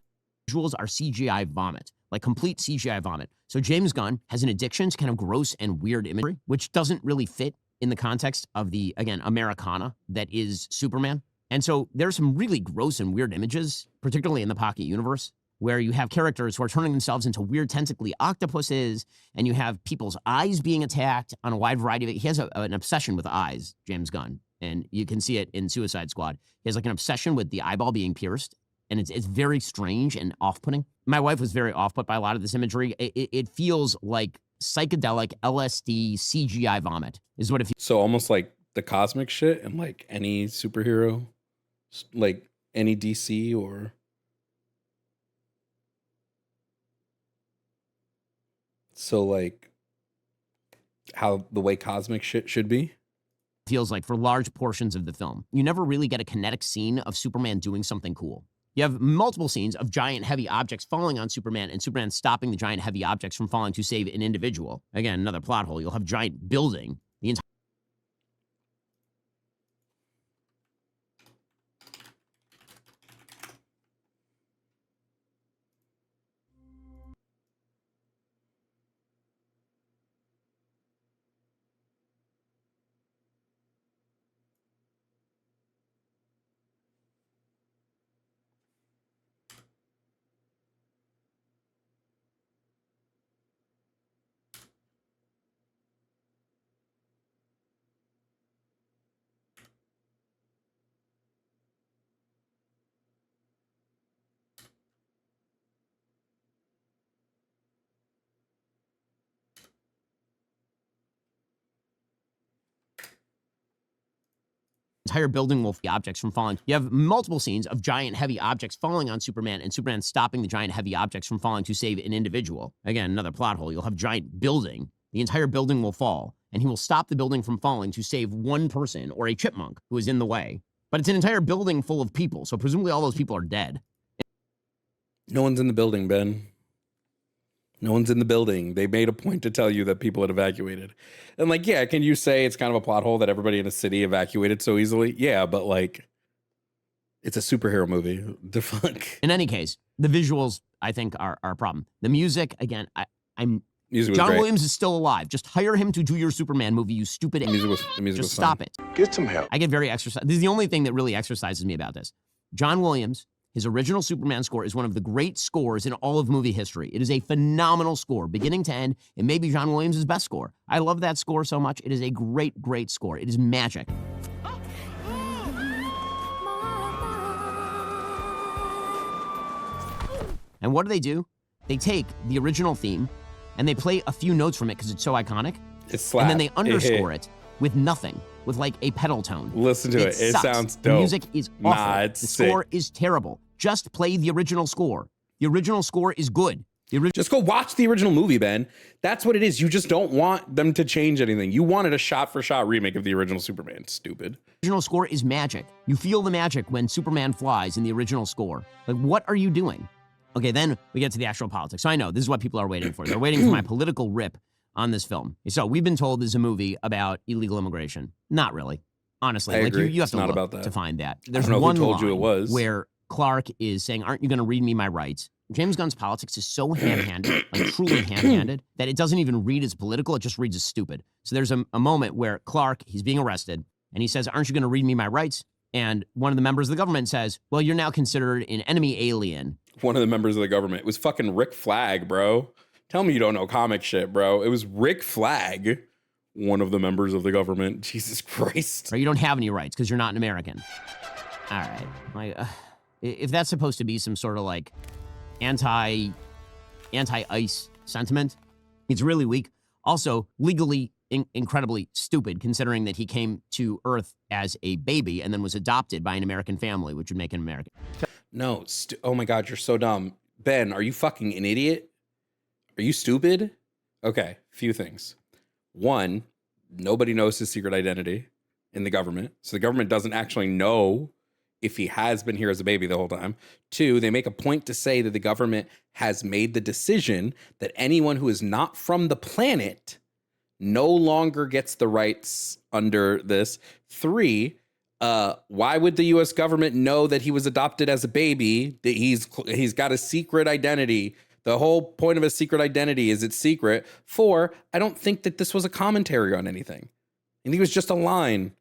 visuals are CGI vomit, like complete CGI vomit. So James Gunn has an addiction to kind of gross and weird imagery, which doesn't really fit in the context of the, again, Americana that is Superman. And so there's some really gross and weird images, particularly in the Pocket universe, where you have characters who are turning themselves into weird tentacly octopuses, and you have people's eyes being attacked on a wide variety of it. He has an obsession with eyes, James Gunn, and you can see it in Suicide Squad. He has like an obsession with the eyeball being pierced, and it's very strange and off-putting. My wife was very off-put by a lot of this imagery. It feels like psychedelic LSD CGI vomit is what it feels. So almost like the cosmic shit and like any superhero, like any DC or... So like how the way cosmic shit should be? Feels like for large portions of the film. You never really get a kinetic scene of Superman doing something cool. You have multiple scenes of giant heavy objects falling on Superman and Superman stopping the giant heavy objects from falling to save an individual. Again, another plot hole. You'll have giant building. The entire building will be objects from falling. You have multiple scenes of giant heavy objects falling on Superman and Superman stopping the giant heavy objects from falling to save an individual. Again, another plot hole. You'll have giant building. The entire building will fall, and he will stop the building from falling to save one person or a chipmunk who is in the way. But it's an entire building full of people, so presumably all those people are dead. No one's in the building, Ben. No one's in the building. They made a point to tell you that people had evacuated. And like, yeah, can you say it's kind of a plot hole that everybody in a city evacuated so easily? Yeah, but like, it's a superhero movie. The fuck? In any case, the visuals, I think, are a problem. The music, again, Music was John great. Williams is still alive. Just hire him to do your Superman movie, you stupid The music Just was stop fun. it. Get some help. I get very exercised. This is the only thing that really exercises me about this. John Williams, his original Superman score is one of the great scores in all of movie history. It is a phenomenal score, beginning to end. It may be John Williams' best score. I love that score so much. It is a great, great score. It is magic. And what do? They take the original theme and they play a few notes from it because it's so iconic. It's slap. And then they underscore it with nothing, with like a pedal tone. Listen to it. It sucks. sounds The dope. music is awful. Nah, it's the sick. score is terrible. Just play the original score. The original score is good. Just go watch the original movie, Ben. That's what it is. You just don't want them to change anything. You wanted a shot-for-shot remake of the original Superman. Stupid. original score is magic. You feel the magic when Superman flies in the original score. Like, what are you doing? Okay, then we get to the actual politics. So I know this is what people are waiting for. They're waiting for my political rip on this film. So we've been told this is a movie about illegal immigration. Not really. Honestly, I like agree. you have It's to not look about that. to find that. I There's don't know who one told you line it was. where Clark is saying, "Aren't you going to read me my rights?" James Gunn's politics is so ham-handed, like truly ham-handed, that it doesn't even read as political. It just reads as stupid. So there's a moment where Clark, he's being arrested, and he says, "Aren't you going to read me my rights?" And one of the members of the government says, "Well, you're now considered an enemy alien." One of the members of the government. It was fucking Rick Flag, bro. Tell me you don't know comic shit, bro. It was Rick Flag, one of the members of the government. Jesus Christ. Or you don't have any rights because you're not an American. All right. Like, if that's supposed to be some sort of like anti-ICE sentiment, it's really weak. Also, legally incredibly stupid, considering that he came to Earth as a baby and then was adopted by an American family, which would make him American. No. Oh my God, you're so dumb. Ben, are you fucking an idiot? Are you stupid? Okay, few things. One, nobody knows his secret identity in the government. So the government doesn't actually know if he has been here as a baby the whole time. Two, they make a point to say that the government has made the decision that anyone who is not from the planet no longer gets the rights under this. Three, why would the U.S. government know that he was adopted as a baby? That he's got a secret identity. The whole point of a secret identity is it's secret. Four, I don't think that this was a commentary on anything. I think it was just a line.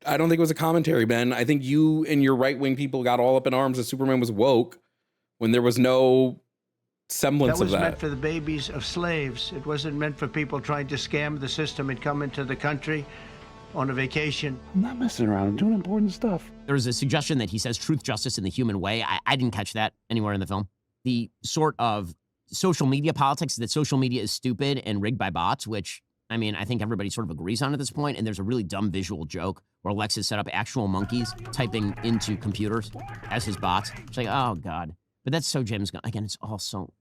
I don't think it was a commentary, Ben. I think you and your right-wing people got all up in arms that Superman was woke when there was no semblance of that. That was meant for the babies of slaves. It wasn't meant for people trying to scam the system and come into the country on a vacation. I'm not messing around. I'm doing important stuff. There's a suggestion that he says truth, justice, and the human way. I didn't catch that anywhere in the film. The sort of social media politics that social media is stupid and rigged by bots, which, I mean, I think everybody sort of agrees on at this point. And there's a really dumb visual joke where Lex has set up actual monkeys typing into computers as his bots. It's like, oh God. But that's so James Gunn. Again, it's all so,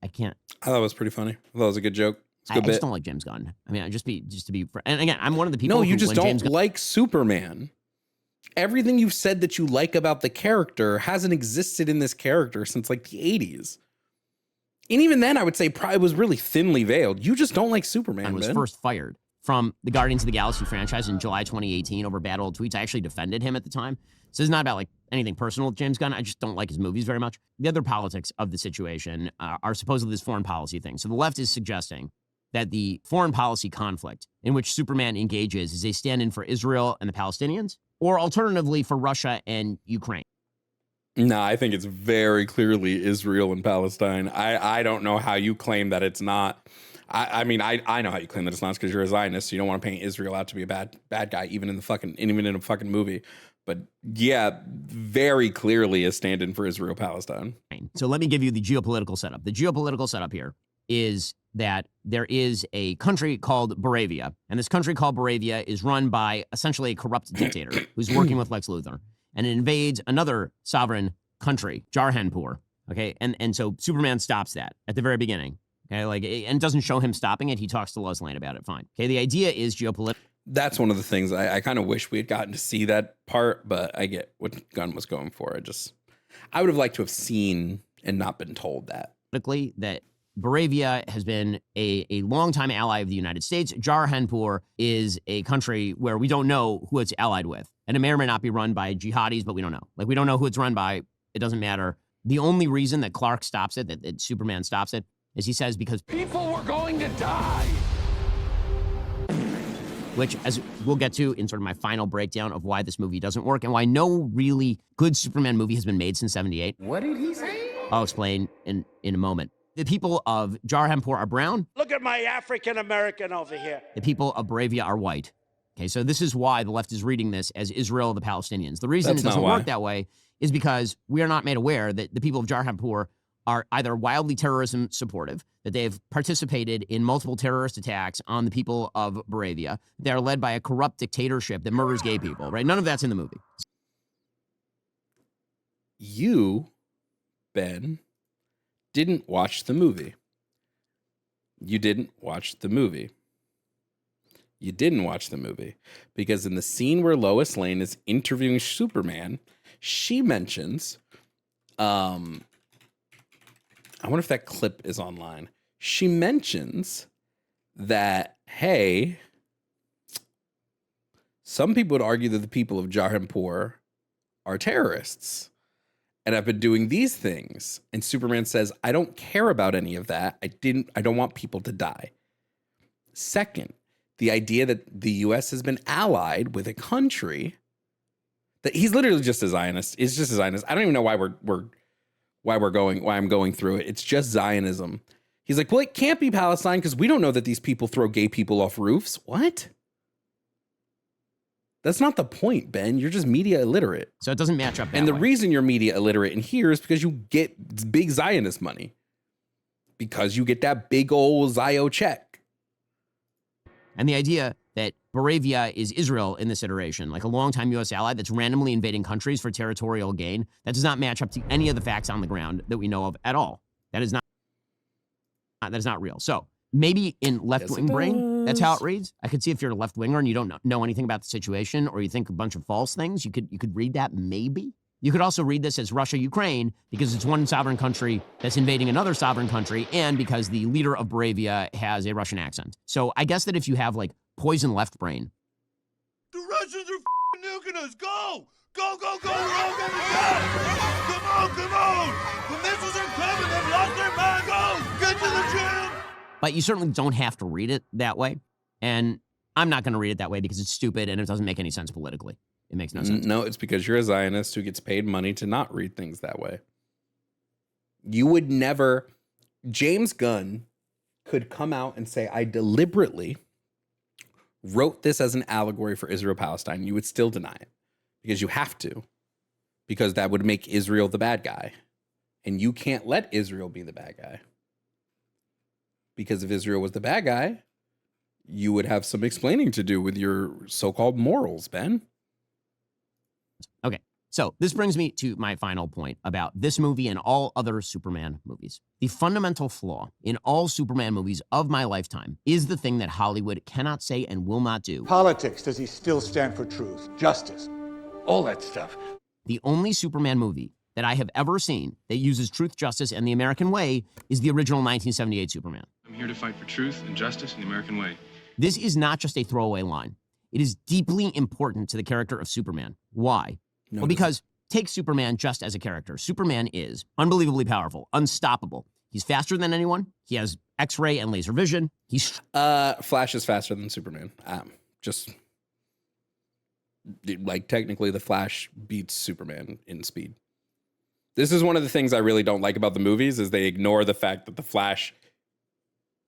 I can't. I thought it was pretty funny. I thought it was a good joke. It's a I good bit. just don't like James Gunn. I mean, just to be, and again, I'm one of the people No, you who, just when don't James Gunn, like Superman. everything you've said that you like about the character hasn't existed in this character since like the 80s. And even then, I would say probably was really thinly veiled. You just don't like Superman, and was Ben. first fired from the Guardians of the Galaxy franchise in July 2018 over bad old tweets. I actually defended him at the time. So it's not about like anything personal with James Gunn. I just don't like his movies very much. The other politics of the situation are supposedly this foreign policy thing. So the left is suggesting that the foreign policy conflict in which Superman engages is a stand-in for Israel and the Palestinians, or alternatively for Russia and Ukraine. No, I think it's very clearly Israel and Palestine. I don't know how you claim that it's not. I mean, I know how you claim that it's not because you're a Zionist. So you don't want to paint Israel out to be a bad guy, even in a fucking movie. But yeah, very clearly a stand-in for Israel, Palestine. So let me give you the geopolitical setup. The geopolitical setup here is that there is a country called Bavia, and this country called Bavia is run by essentially a corrupt dictator who's working with Lex Luthor, and it invades another sovereign country, Jarhanpur. Okay, and so Superman stops that at the very beginning. Okay, and it doesn't show him stopping it. He talks to Lois Lane about it. Fine. Okay, the idea is geopolitical. That's one of the things I kind of wish we had gotten to see that part, but I get what Gunn was going for. I would have liked to have seen and not been told that. That Bavia has been a longtime ally of the United States. Jarhanpur is a country where we don't know who it's allied with. And it may or may not be run by jihadis, but we don't know. We don't know who it's run by. It doesn't matter. The only reason that Clark stops it, that Superman stops it, is he says because people were going to die. Which, as we'll get to in sort of my final breakdown of why this movie doesn't work and why no really good Superman movie has been made since '78. What did he say? I'll explain in a moment. The people of Jarhanpur are brown. Look at my African-American over here. The people of Bavia are white. Okay, so this is why the left is reading this as Israel, the Palestinians. The reason it doesn't work that way is because we are not made aware that the people of Jarhanpur are either wildly terrorism supportive, that they have participated in multiple terrorist attacks on the people of Bavia. They are led by a corrupt dictatorship that murders gay people, right? None of that's in the movie. You, Ben, didn't watch the movie. You didn't watch the movie. You didn't watch the movie because in the scene where Lois Lane is interviewing Superman, she mentions, I wonder if that clip is online. She mentions that, hey, some people would argue that the people of Jarhanpur are terrorists and I've been doing these things. And Superman says, I don't care about any of that. I don't want people to die. Second, the idea that the US has been allied with a country that he's literally just a Zionist. It's just a Zionist. I don't even know why I'm going through it. It's just Zionism. He's like, well, it can't be Palestine because we don't know that these people throw gay people off roofs. What? That's not the point, Ben. You're just media illiterate. So it doesn't match up that And the way. reason you're media illiterate in here is because you get big Zionist money. Because you get that big old Zio check. And the idea that Bavia is Israel in this iteration, like a longtime U.S. ally that's randomly invading countries for territorial gain, that does not match up to any of the facts on the ground that we know of at all. That is not real. So maybe in left-wing brain, that's how it reads. I could see if you're a left-winger and you don't know anything about the situation or you think a bunch of false things, you could read that maybe. You could also read this as Russia-Ukraine because it's one sovereign country that's invading another sovereign country and because the leader of Bavia has a Russian accent. So I guess that if you have like poison left brain. The Russians are nuking us. Go! Go, go, go! We're all gonna die! Come on, come on! The missiles are coming! They've lost their mind! Go! Get to the gym! But you certainly don't have to read it that way. And I'm not going to read it that way because it's stupid and it doesn't make any sense politically. It makes no sense. No, it's because you're a Zionist who gets paid money to not read things that way. You would never... James Gunn could come out and say, I deliberately wrote this as an allegory for Israel-Palestine. You would still deny it because you have to. Because that would make Israel the bad guy. And you can't let Israel be the bad guy. Because if Israel was the bad guy, you would have some explaining to do with your so-called morals, Ben. Okay, so this brings me to my final point about this movie and all other Superman movies. The fundamental flaw in all Superman movies of my lifetime is the thing that Hollywood cannot say and will not do. Politics, does he still stand for truth, justice, All that stuff. The only Superman movie that I have ever seen that uses truth, justice, and the American way is the original 1978 Superman. I'm here to fight for truth and justice in the American way. This is not just a throwaway line. It is deeply important to the character of Superman. Why? Well, because take Superman just as a character. Superman is unbelievably powerful, unstoppable. He's faster than anyone. He has X-ray and laser vision. Flash is faster than Superman. Just like technically the Flash beats Superman in speed. This is one of the things I really don't like about the movies is they ignore the fact that the Flash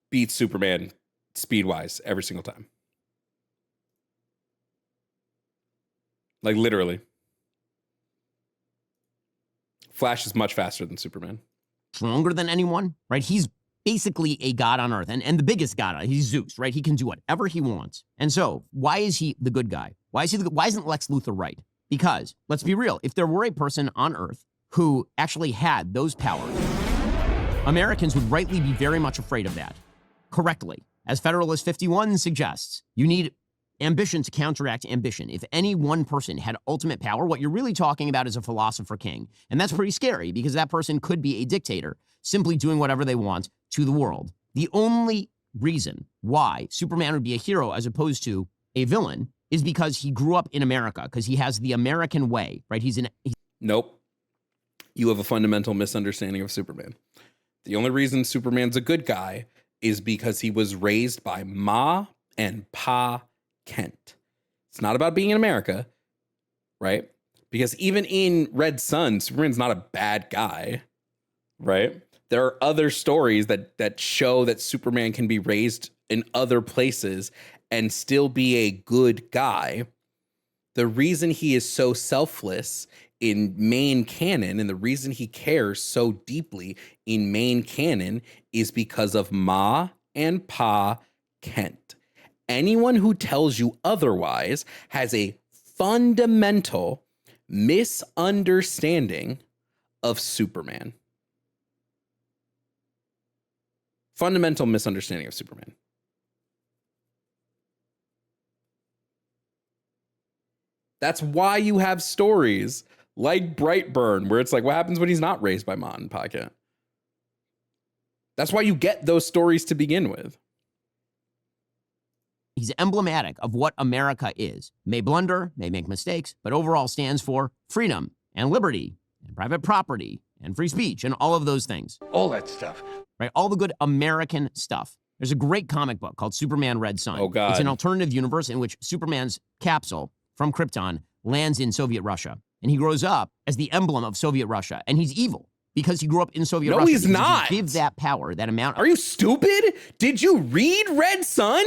beats Superman speed-wise every single time. Like literally. Flash is much faster than Superman. Stronger than anyone, right? He's basically a god on Earth, and the biggest god. He's Zeus, right? He can do whatever he wants. And so, why is he the good guy? Why isn't Lex Luthor right? Because, let's be real, if there were a person on Earth who actually had those powers, Americans would rightly be very much afraid of that. Correctly. As Federalist 51 suggests, you need ambition to counteract ambition. If any one person had ultimate power, what you're really talking about is a philosopher king. And that's pretty scary because that person could be a dictator, simply doing whatever they want to the world. The only reason why Superman would be a hero as opposed to a villain is because he grew up in America, because he has the American way, right? Nope. You have a fundamental misunderstanding of Superman. The only reason Superman's a good guy is because he was raised by Ma and Pa Kent. It's not about being in America, right? Because even in Red Sun, Superman's not a bad guy, right? There are other stories that show that Superman can be raised in other places and still be a good guy. The reason he is so selfless in main canon and the reason he cares so deeply in main canon is because of Ma and Pa Kent. Anyone who tells you otherwise has a fundamental misunderstanding of Superman. Fundamental misunderstanding of Superman. That's why you have stories like Brightburn, where it's like, what happens when he's not raised by Ma and Pa Kent? That's why you get those stories to begin with. He's emblematic of what America is. May blunder, may make mistakes, but overall stands for freedom and liberty and private property and free speech and all of those things. All that stuff. Right? All the good American stuff. There's a great comic book called Superman Red Sun. Oh, God. It's an alternative universe in which Superman's capsule from Krypton lands in Soviet Russia. And he grows up as the emblem of Soviet Russia. And he's evil because he grew up in Soviet Russia. No, he's not. Give that power, that amount. Are you stupid? Did you read Red Sun?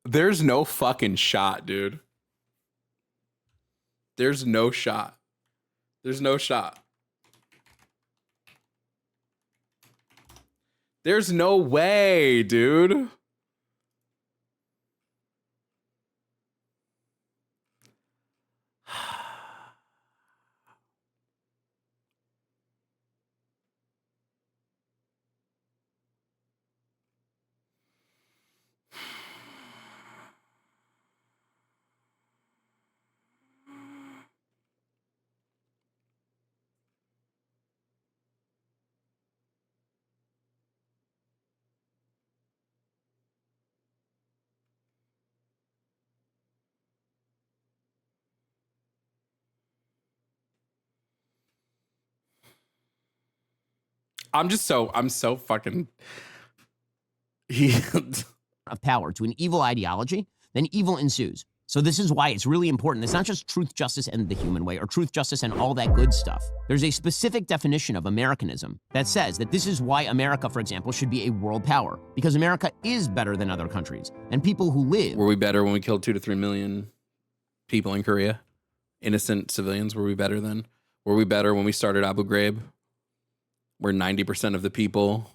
There's no fucking shot, dude. There's no shot. There's no shot. There's no way, dude. I'm so fucking of power to an evil ideology, then evil ensues. So this is why it's really important. It's not just truth, justice, and the human way, or truth, justice, and all that good stuff. There's a specific definition of Americanism that says that this is why America, for example, should be a world power, because America is better than other countries. And people who live... Were we better when we killed 2 to 3 million people in Korea? Innocent civilians, were we better then? Were we better when we started Abu Ghraib? Where 90% of the people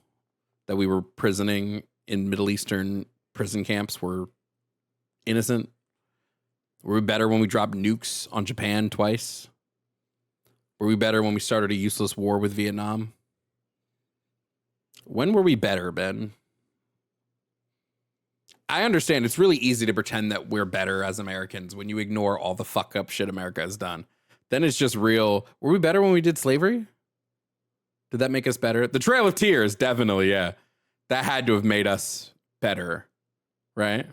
that we were prisoning in Middle Eastern prison camps were innocent? Were we better when we dropped nukes on Japan twice? Were we better when we started a useless war with Vietnam? When were we better, Ben? I understand it's really easy to pretend that we're better as Americans when you ignore all the fuck up shit America has done. Then it's just real. Were we better when we did slavery? Did that make us better? The Trail of Tears, definitely, yeah. That had to have made us better, right?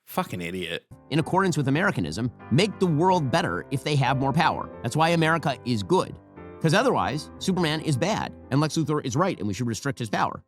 Fucking idiot. In accordance with Americanism, make the world better if they have more power. That's why America is good. Because otherwise, Superman is bad, and Lex Luthor is right, and we should restrict his power.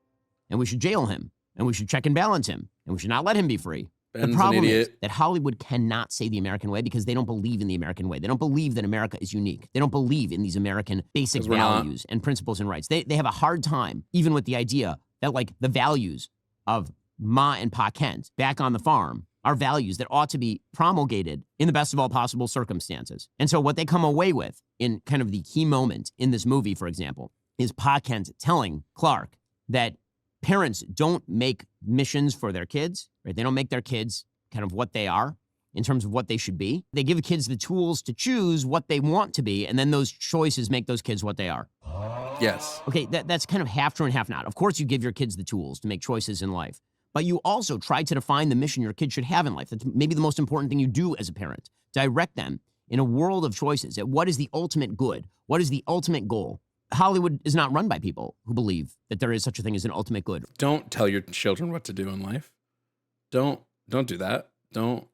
And we should jail him, and we should check and balance him, and we should not let him be free. Ben's the problem an is idiot. that Hollywood cannot say the American way because they don't believe in the American way. They don't believe that America is unique. They don't believe in these American basic 'Cause we're not. values and principles and rights. They have a hard time, even with the idea that, like, the values of Ma and Pa Kent back on the farm are values that ought to be promulgated in the best of all possible circumstances. And so what they come away with in kind of the key moment in this movie, for example, is Pa Kent telling Clark that parents don't make missions for their kids, right? They don't make their kids kind of what they are in terms of what they should be. They give kids the tools to choose what they want to be, and then those choices make those kids what they are. Yes. Okay, that's kind of half true and half not. Of course, you give your kids the tools to make choices in life, but you also try to define the mission your kid should have in life. That's maybe the most important thing you do as a parent. Direct them in a world of choices at what is the ultimate good, what is the ultimate goal. Hollywood is not run by people who believe that there is such a thing as an ultimate good. Don't tell your children what to do in life. Don't do that. No.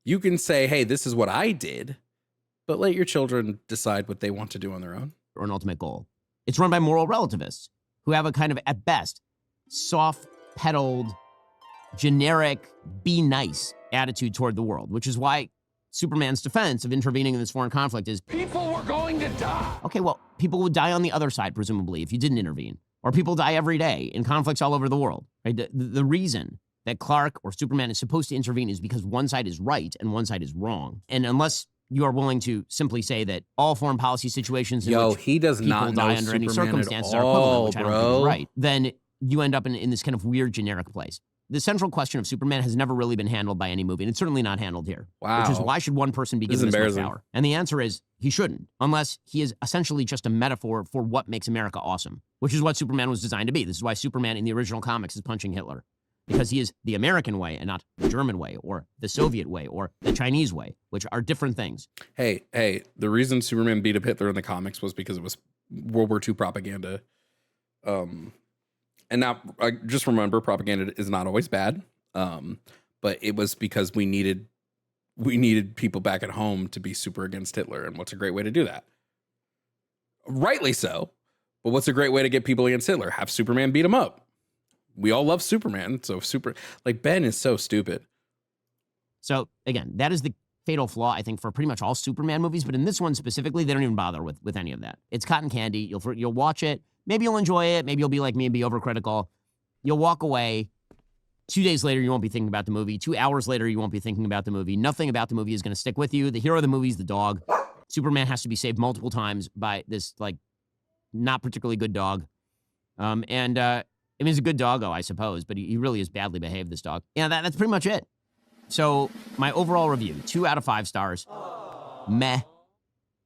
You can say, hey, this is what I did, but let your children decide what they want to do on their own. Or an ultimate goal. It's run by moral relativists who have a kind of, at best, soft-pedaled, generic, be nice attitude toward the world, which is why Superman's defense of intervening in this foreign conflict is, people were going to die. Okay, well, people would die on the other side, presumably, if you didn't intervene. Or people die every day in conflicts all over the world. Right? The reason that Clark or Superman is supposed to intervene is because one side is right and one side is wrong. And unless you are willing to simply say that all foreign policy situations in which he does people not die know under any Superman circumstances at are equivalent, all, which I don't think bro. is right, then you end up in this kind of weird generic place. The central question of Superman has never really been handled by any movie, and it's certainly not handled here. Wow. Which is, why should one person be This is given this much embarrassing. power? And the answer is, he shouldn't, unless he is essentially just a metaphor for what makes America awesome, which is what Superman was designed to be. This is why Superman in the original comics is punching Hitler, because he is the American way and not the German way or the Soviet way or the Chinese way, which are different things. Hey, the reason Superman beat up Hitler in the comics was because it was World War II propaganda. And now, just remember, propaganda is not always bad. But it was because we needed people back at home to be super against Hitler. And what's a great way to do that? Rightly so. But what's a great way to get people against Hitler? Have Superman beat him up. We all love Superman. So Ben is so stupid. So again, that is the fatal flaw, I think, for pretty much all Superman movies. But in this one specifically, they don't even bother with any of that. It's cotton candy. You'll watch it. Maybe you'll enjoy it. Maybe you'll be like me and be overcritical. You'll walk away. 2 days later, you won't be thinking about the movie. 2 hours later, you won't be thinking about the movie. Nothing about the movie is going to stick with you. The hero of the movie is the dog. Superman has to be saved multiple times by this, like, not particularly good dog. I mean, he's a good doggo, I suppose, but he really is badly behaved, this dog. Yeah, that's pretty much it. So my overall review, 2 out of 5 stars. Meh.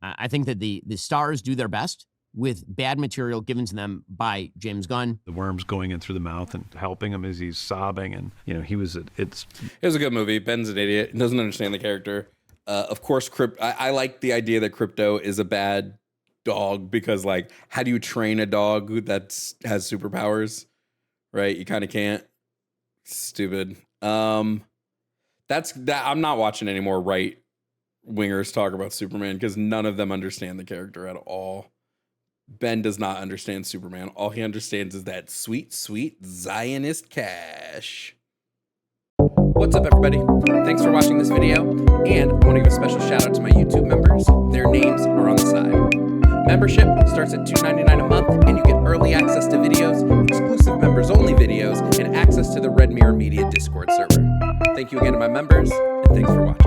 I think that the stars do their best with bad material given to them by James Gunn. The worms going in through the mouth and helping him as he's sobbing. And, it was a good movie. Ben's an idiot. He doesn't understand the character. Of course, I like the idea that Crypto is a bad dog because, like, how do you train a dog that has superpowers? Right? You kind of can't. Stupid. That's that. I'm not watching any more right-wingers talk about Superman because none of them understand the character at all. Ben does not understand Superman. All he understands is that sweet, sweet Zionist cash. What's up, everybody? Thanks for watching this video. And I want to give a special shout out to my YouTube members. Their names are on the side. Membership starts at $2.99 a month, and you get early access to videos, exclusive members-only videos, and access to the Red Mirror Media Discord server. Thank you again to my members, and thanks for watching.